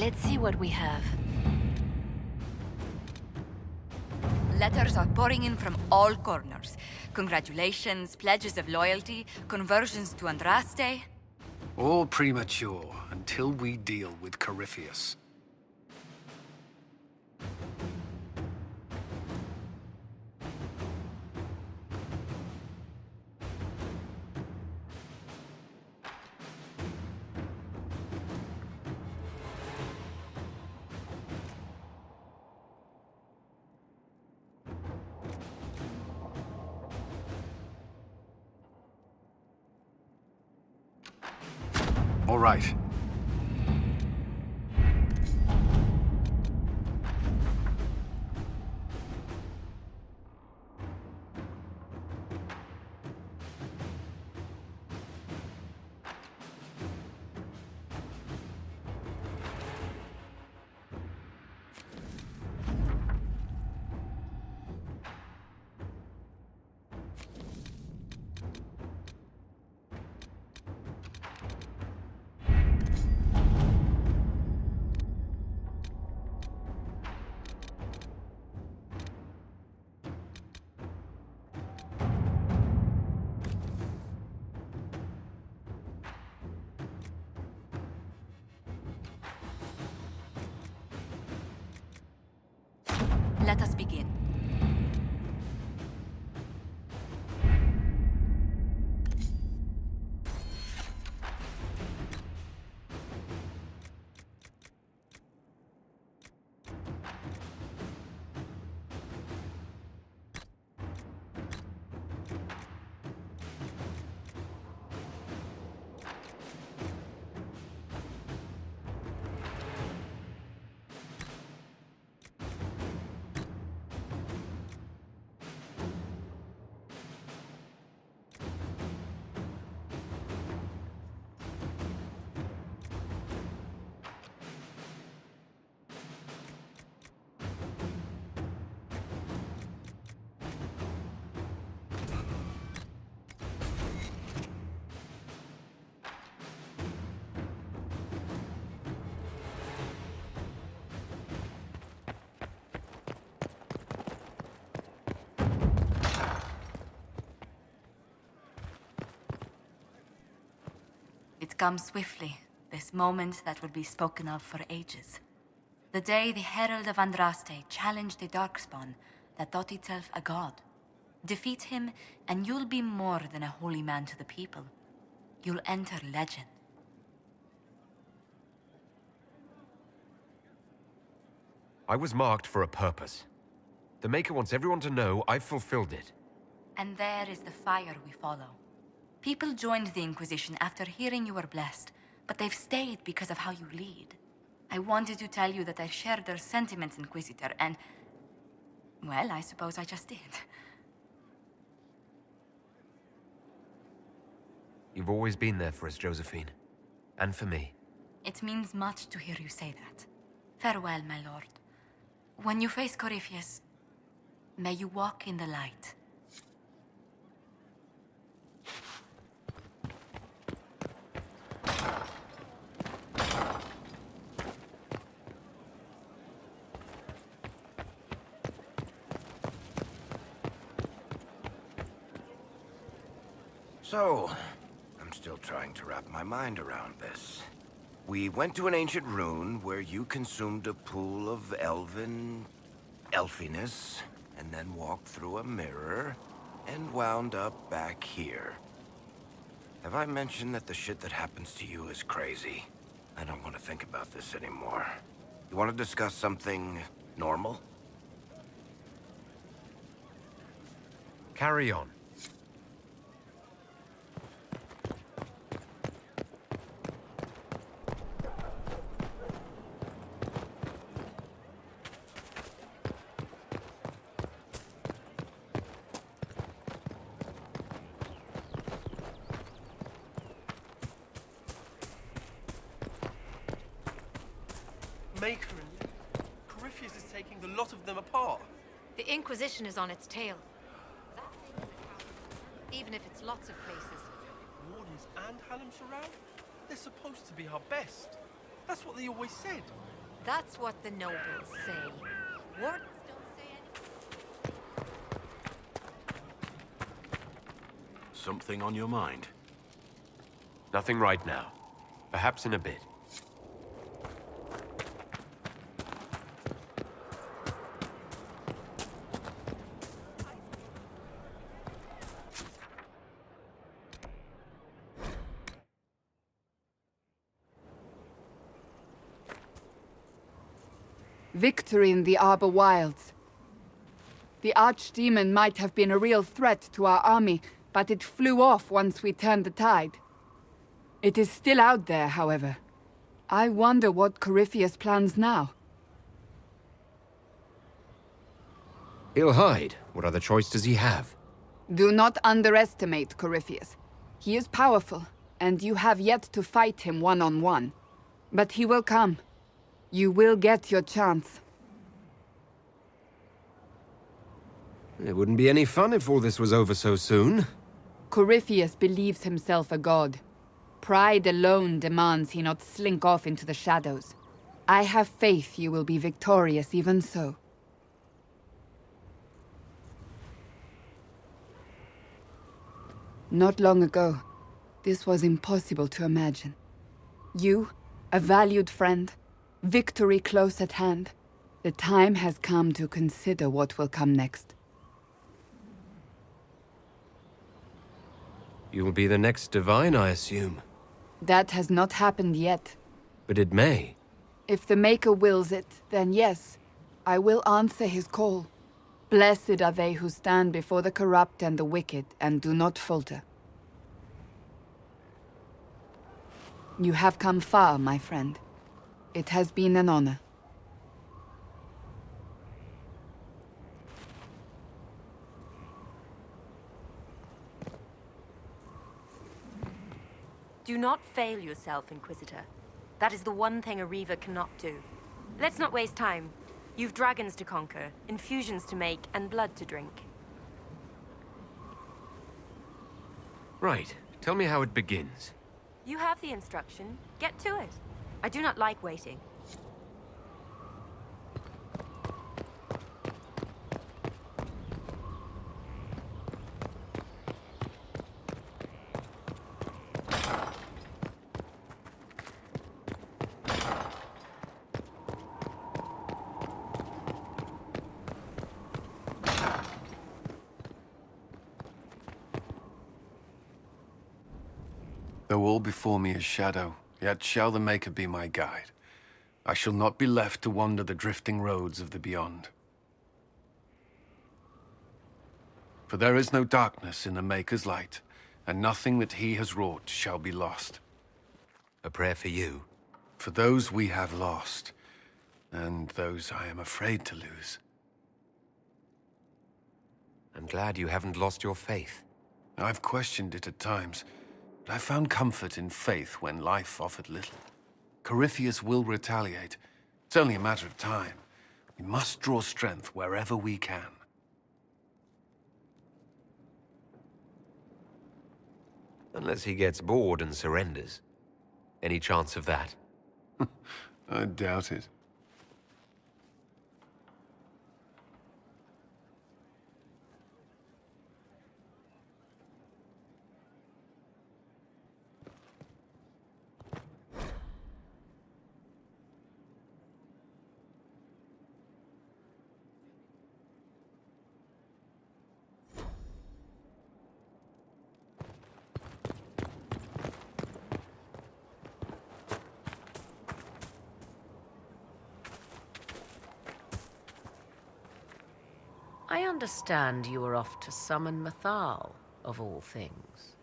Let's see what we have. Letters are pouring in from all corners. Congratulations, pledges of loyalty, conversions to Andraste. All premature until we deal with Corypheus. All right. Let us begin. It comes swiftly, this moment that will be spoken of for ages. The day the Herald of Andraste challenged a Darkspawn that thought itself a god. Defeat him, and you'll be more than a holy man to the people. You'll enter legend. I was marked for a purpose. The Maker wants everyone to know I've fulfilled it. And there is the fire we follow. People joined the Inquisition after hearing you were blessed, but they've stayed because of how you lead. I wanted to tell you that I shared their sentiments, Inquisitor, and... well, I suppose I just did. You've always been there for us, Josephine. And for me. It means much to hear you say that. Farewell, my lord. When you face Corypheus, may you walk in the light. So, I'm still trying to wrap my mind around this. We went to an ancient rune where you consumed a pool of elfiness, and then walked through a mirror, and wound up back here. Have I mentioned that the shit that happens to you is crazy? I don't want to think about this anymore. You want to discuss something normal? Carry on. Maker and Corypheus is taking the lot of them apart. The Inquisition is on its tail. Even if it's lots of places. Wardens and Hallam-Sharav? They're supposed to be our best. That's what they always said. That's what the nobles say. Wardens don't say anything. Something on your mind? Nothing right now. Perhaps in a bit. Victory in the Arbor Wilds. The Archdemon might have been a real threat to our army, but it flew off once we turned the tide. It is still out there, however. I wonder what Corypheus plans now. He'll hide. What other choice does he have? Do not underestimate Corypheus. He is powerful, and you have yet to fight him one-on-one. But he will come. You will get your chance. It wouldn't be any fun if all this was over so soon. Corypheus believes himself a god. Pride alone demands he not slink off into the shadows. I have faith you will be victorious even so. Not long ago, this was impossible to imagine. You, a valued friend, victory close at hand. The time has come to consider what will come next. You will be the next divine, I assume. That has not happened yet. But it may. If the Maker wills it, then yes, I will answer his call. Blessed are they who stand before the corrupt and the wicked, and do not falter. You have come far, my friend. It has been an honor. Do not fail yourself, Inquisitor. That is the one thing a Reaver cannot do. Let's not waste time. You've dragons to conquer, infusions to make, and blood to drink. Right. Tell me how it begins. You have the instruction. Get to it. I do not like waiting. Though all before me is shadow, yet shall the Maker be my guide. I shall not be left to wander the drifting roads of the beyond. For there is no darkness in the Maker's light, and nothing that he has wrought shall be lost. A prayer for you? For those we have lost, and those I am afraid to lose. I'm glad you haven't lost your faith. I've questioned it at times, but I found comfort in faith when life offered little. Corypheus will retaliate. It's only a matter of time. We must draw strength wherever we can. Unless he gets bored and surrenders. Any chance of that? I doubt it. I understand you were off to summon Mathal, of all things.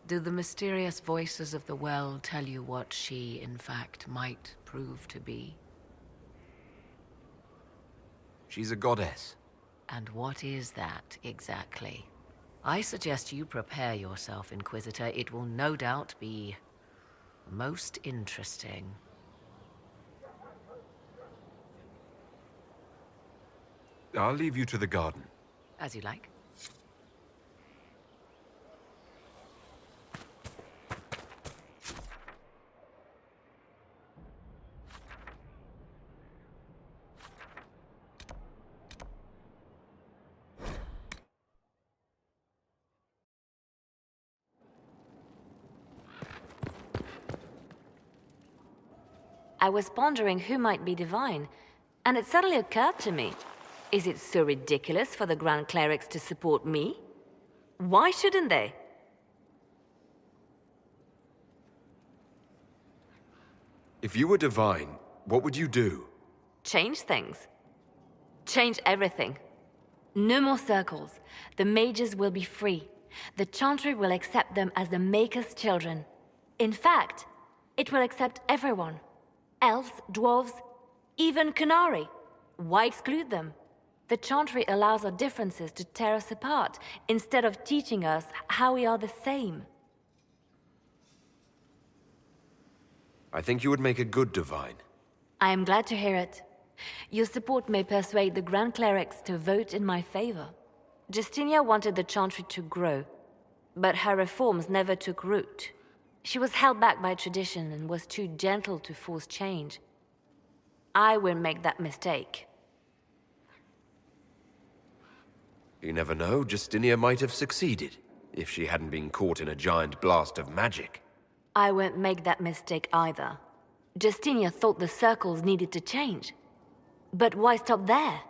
Do the mysterious voices of the well tell you what she, in fact, might prove to be? She's a goddess. And what is that, exactly? I suggest you prepare yourself, Inquisitor. It will no doubt be most interesting. I'll leave you to the garden. As you like. I was pondering who might be divine, and it suddenly occurred to me. Is it so ridiculous for the Grand Clerics to support me? Why shouldn't they? If you were divine, what would you do? Change things. Change everything. No more circles. The mages will be free. The Chantry will accept them as the Maker's children. In fact, it will accept everyone. Elves, dwarves, even Canary. Why exclude them? The Chantry allows our differences to tear us apart, instead of teaching us how we are the same. I think you would make a good divine. I am glad to hear it. Your support may persuade the Grand Clerics to vote in my favor. Justinia wanted the Chantry to grow, but her reforms never took root. She was held back by tradition and was too gentle to force change. I won't make that mistake. You never know, Justinia might have succeeded, if she hadn't been caught in a giant blast of magic. I won't make that mistake either. Justinia thought the circles needed to change. But why stop there?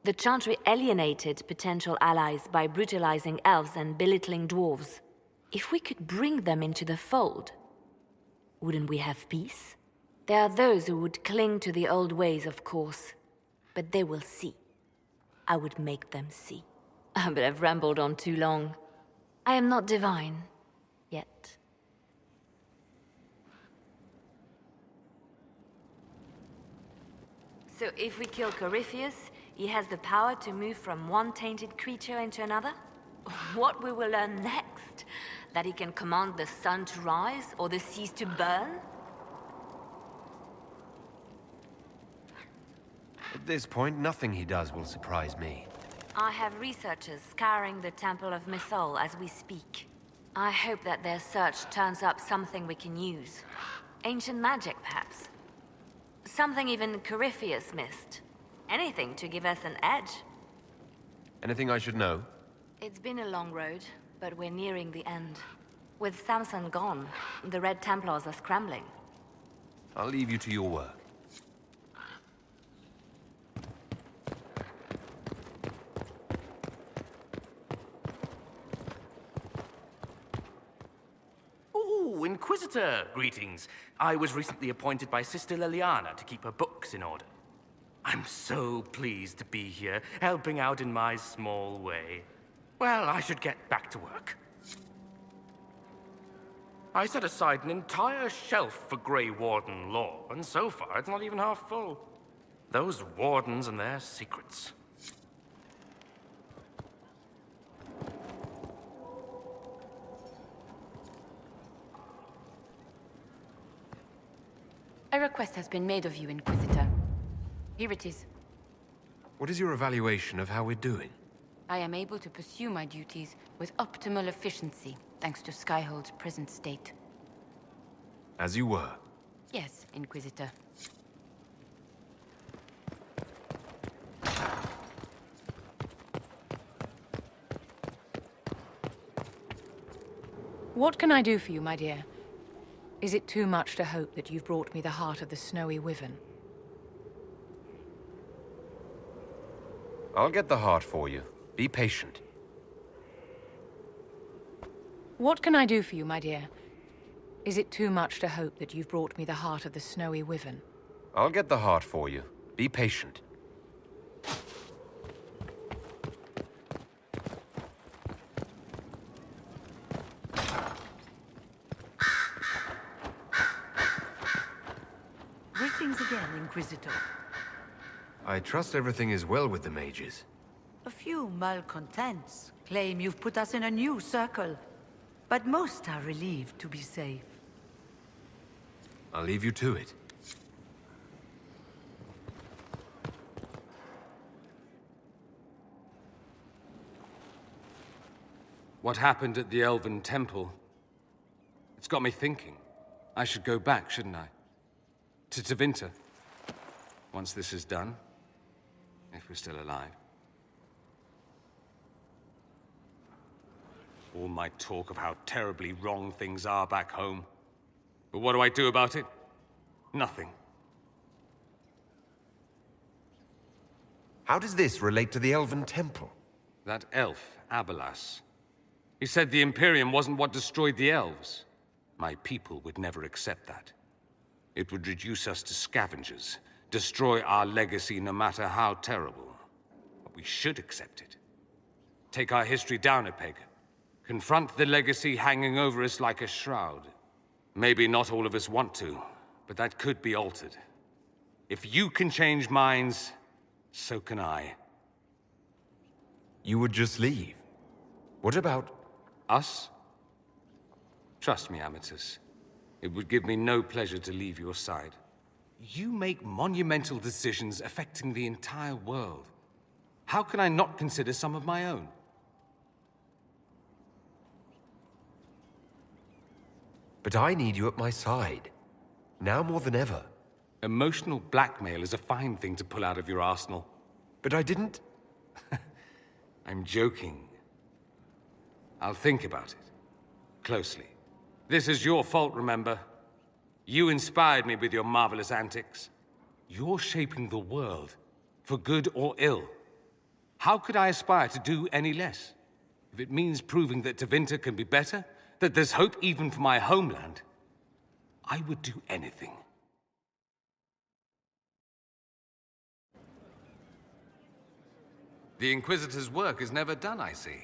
The Chantry alienated potential allies by brutalizing elves and belittling dwarves. If we could bring them into the fold, wouldn't we have peace? There are those who would cling to the old ways, of course, but they will see. I would make them see. But I've rambled on too long. I am not divine, yet. So if we kill Corypheus, he has the power to move from one tainted creature into another? What we will learn next? That he can command the sun to rise or the seas to burn? At this point, nothing he does will surprise me. I have researchers scouring the Temple of Mythol as we speak. I hope that their search turns up something we can use. Ancient magic, perhaps. Something even Corypheus missed. Anything to give us an edge. Anything I should know? It's been a long road, but we're nearing the end. With Samson gone, the Red Templars are scrambling. I'll leave you to your work. Oh, Inquisitor! Greetings. I was recently appointed by Sister Liliana to keep her books in order. I'm so pleased to be here, helping out in my small way. Well, I should get back to work. I set aside an entire shelf for Grey Warden lore, and so far it's not even half full. Those wardens and their secrets. A request has been made of you, Inquisitor. Here it is. What is your evaluation of how we're doing? I am able to pursue my duties with optimal efficiency, thanks to Skyhold's present state. As you were. Yes, Inquisitor. What can I do for you, my dear? Is it too much to hope that you've brought me the heart of the snowy wyvern? I'll get the heart for you. Be patient. What can I do for you, my dear? Is it too much to hope that you've brought me the heart of the snowy wyvern? I'll get the heart for you. Be patient. Greetings again, Inquisitor. I trust everything is well with the mages. A few malcontents claim you've put us in a new circle, but most are relieved to be safe. I'll leave you to it. What happened at the Elven Temple? It's got me thinking. I should go back, shouldn't I? To Tevinter. Once this is done. If we're still alive. All my talk of how terribly wrong things are back home. But what do I do about it? Nothing. How does this relate to the Elven Temple? That elf, Abelas. He said the Imperium wasn't what destroyed the elves. My people would never accept that. It would reduce us to scavengers, destroy our legacy no matter how terrible. But we should accept it. Take our history down a peg. Confront the legacy hanging over us like a shroud. Maybe not all of us want to, but that could be altered. If you can change minds, so can I. You would just leave? What about... us? Trust me, Amatus. It would give me no pleasure to leave your side. You make monumental decisions affecting the entire world. How can I not consider some of my own? But I need you at my side. Now more than ever. Emotional blackmail is a fine thing to pull out of your arsenal. But I didn't... I'm joking. I'll think about it. Closely. This is your fault, remember? You inspired me with your marvelous antics. You're shaping the world. for good or ill. How could I aspire to do any less? If it means proving that Tevinter can be better, that there's hope even for my homeland, I would do anything. The Inquisitor's work is never done, I see.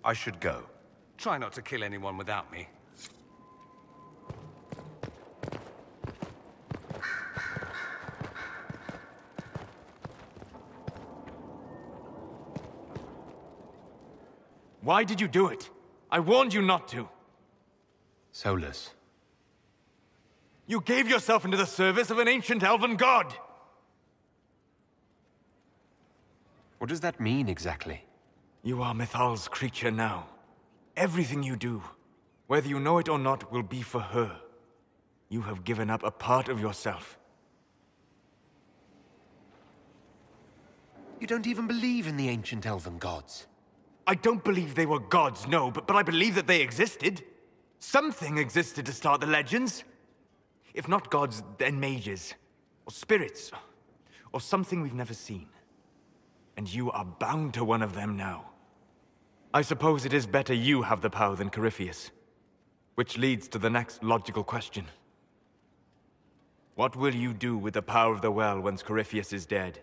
I should go. Try not to kill anyone without me. Why did you do it? I warned you not to. Solus. You gave yourself into the service of an ancient elven god! What does that mean exactly? You are Mythal's creature now. Everything you do, whether you know it or not, will be for her. You have given up a part of yourself. You don't even believe in the ancient elven gods. I don't believe they were gods, no, but I believe that they existed. Something existed to start the legends. If not gods, then mages. Or spirits. Or something we've never seen. And you are bound to one of them now. I suppose it is better you have the power than Corypheus. Which leads to the next logical question. What will you do with the power of the well once Corypheus is dead?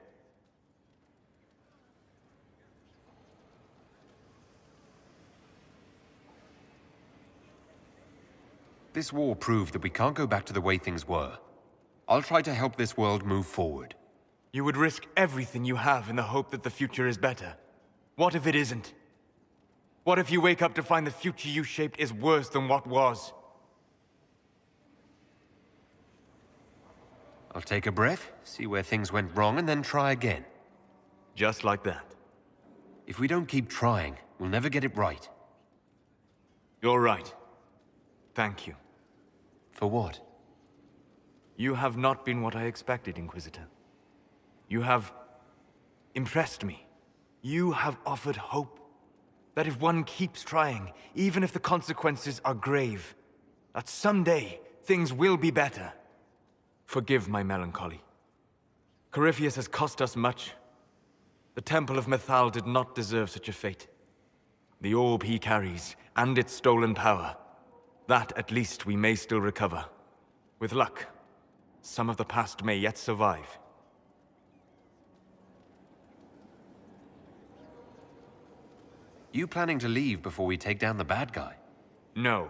This war proved that we can't go back to the way things were. I'll try to help this world move forward. You would risk everything you have in the hope that the future is better. What if it isn't? What if you wake up to find the future you shaped is worse than what was? I'll take a breath, see where things went wrong, and then try again. Just like that. If we don't keep trying, we'll never get it right. You're right. Thank you. For what? You have not been what I expected, Inquisitor. You have impressed me. You have offered hope. That if one keeps trying, even if the consequences are grave, that someday things will be better. Forgive my melancholy. Corypheus has cost us much. The Temple of Mythal did not deserve such a fate. The orb he carries, and its stolen power, that at least we may still recover. With luck, some of the past may yet survive. You planning to leave before we take down the bad guy? No,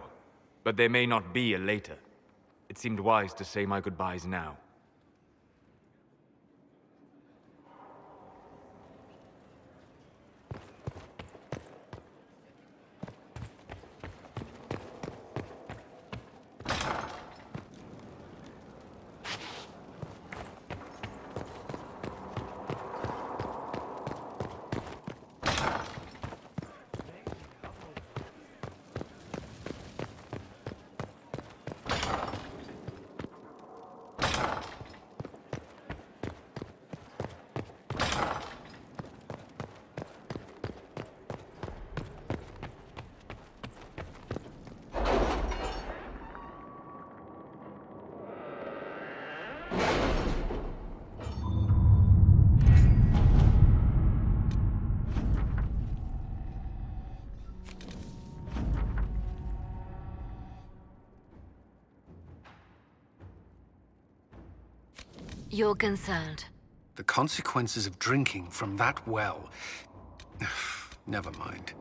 but there may not be a later. It seemed wise to say my goodbyes now. You're concerned. The consequences of drinking from that well. Never mind.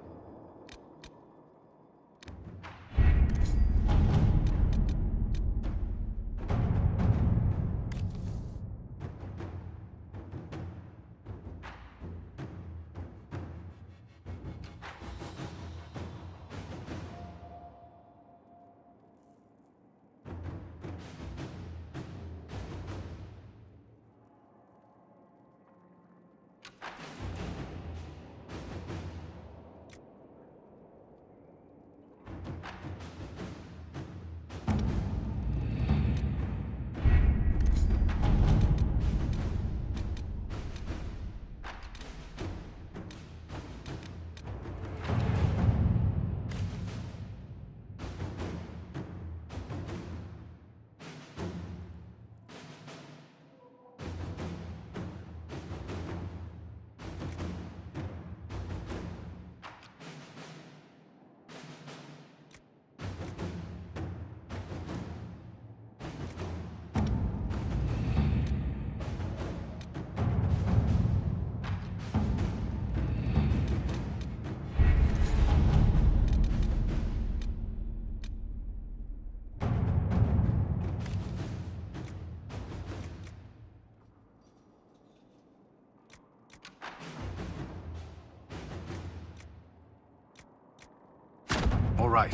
All right.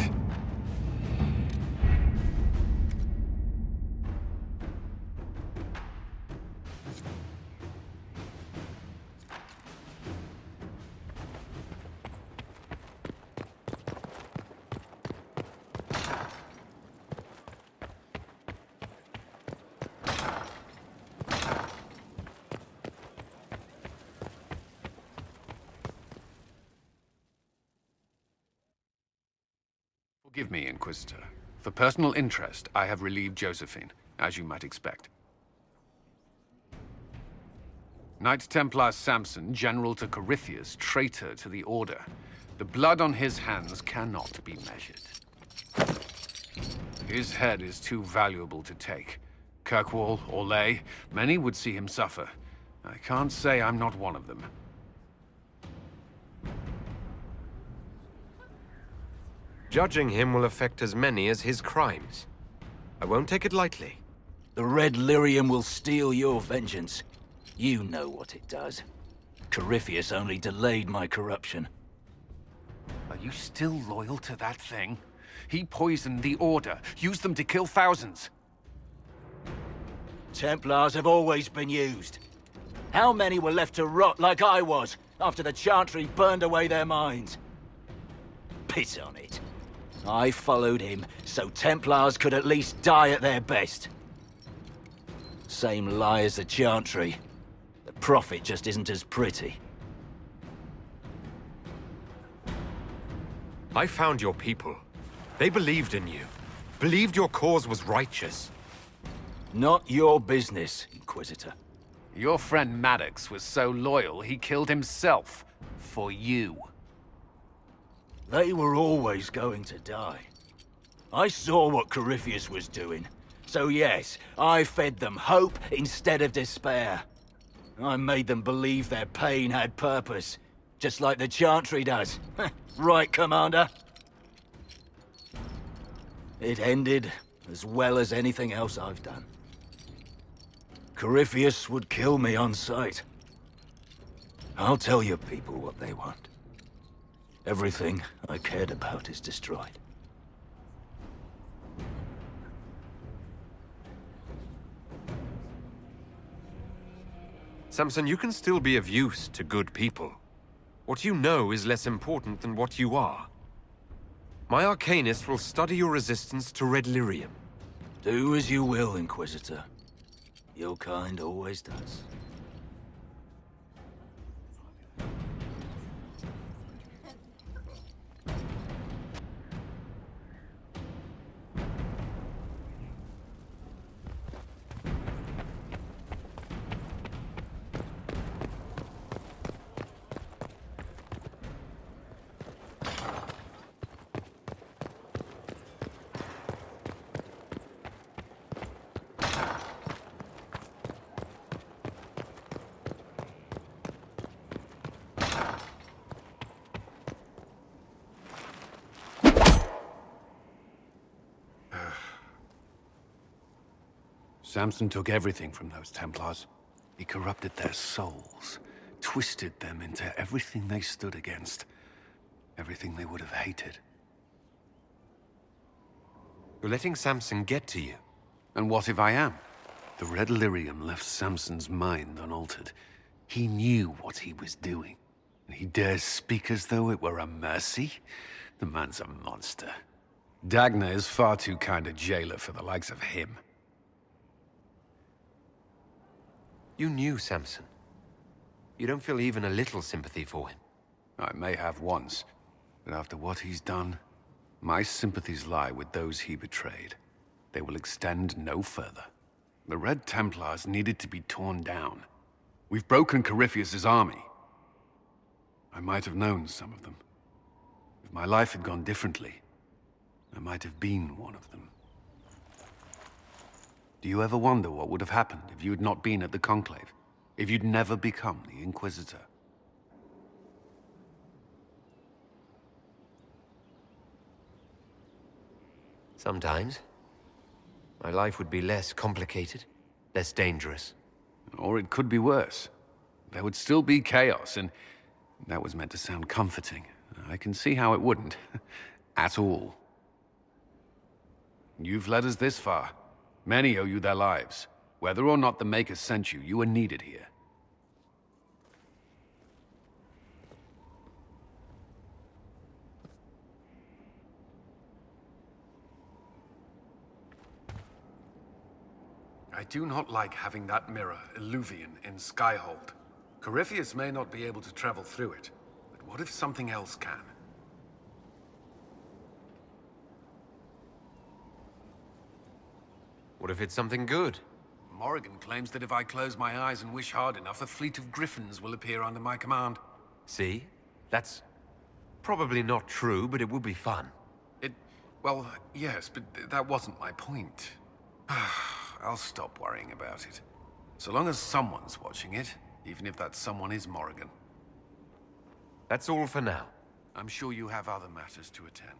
Forgive me, Inquisitor. For personal interest, I have relieved Josephine, as you might expect. Knight Templar Samson, general to Corypheus, traitor to the Order. The blood on his hands cannot be measured. His head is too valuable to take. Kirkwall, Orlais, many would see him suffer. I can't say I'm not one of them. Judging him will affect as many as his crimes. I won't take it lightly. The Red Lyrium will steal your vengeance. You know what it does. Corypheus only delayed my corruption. Are you still loyal to that thing? He poisoned the Order, used them to kill thousands. Templars have always been used. How many were left to rot like I was, after the Chantry burned away their minds? Piss on it. I followed him, so Templars could at least die at their best. Same lie as the Chantry. The profit just isn't as pretty. I found your people. They believed in you. Believed your cause was righteous. Not your business, Inquisitor. Your friend Maddox was so loyal, he killed himself. For you. They were always going to die. I saw what Corypheus was doing. So yes, I fed them hope instead of despair. I made them believe their pain had purpose, just like the Chantry does. Right, Commander? It ended as well as anything else I've done. Corypheus would kill me on sight. I'll tell your people what they want. Everything I cared about is destroyed. Samson, you can still be of use to good people. What you know is less important than what you are. My Arcanist will study your resistance to Red Lyrium. Do as you will, Inquisitor. Your kind always does. Samson took everything from those Templars. He corrupted their souls, twisted them into everything they stood against, everything they would have hated. You're letting Samson get to you. And what if I am? The Red Lyrium left Samson's mind unaltered. He knew what he was doing, and he dares speak as though it were a mercy? The man's a monster. Dagna is far too kind a jailer for the likes of him. You knew Samson. You don't feel even a little sympathy for him. I may have once, but after what he's done, my sympathies lie with those he betrayed. They will extend no further. The Red Templars needed to be torn down. We've broken Corypheus's army. I might have known some of them. If my life had gone differently, I might have been one of them. Do you ever wonder what would have happened if you had not been at the Conclave? If you'd never become the Inquisitor? Sometimes. My life would be less complicated, less dangerous. Or it could be worse. There would still be chaos, and that was meant to sound comforting. I can see how it wouldn't. At all. You've led us this far. Many owe you their lives. Whether or not the Maker sent you, you are needed here. I do not like having that mirror, Illuvian, in Skyhold. Corypheus may not be able to travel through it, but what if something else can? What if it's something good? Morrigan claims that if I close my eyes and wish hard enough, a fleet of griffins will appear under my command. See? That's probably not true, but it would be fun. Well, yes, but that wasn't my point. I'll stop worrying about it. So long as someone's watching it, even if that someone is Morrigan. That's all for now. I'm sure you have other matters to attend.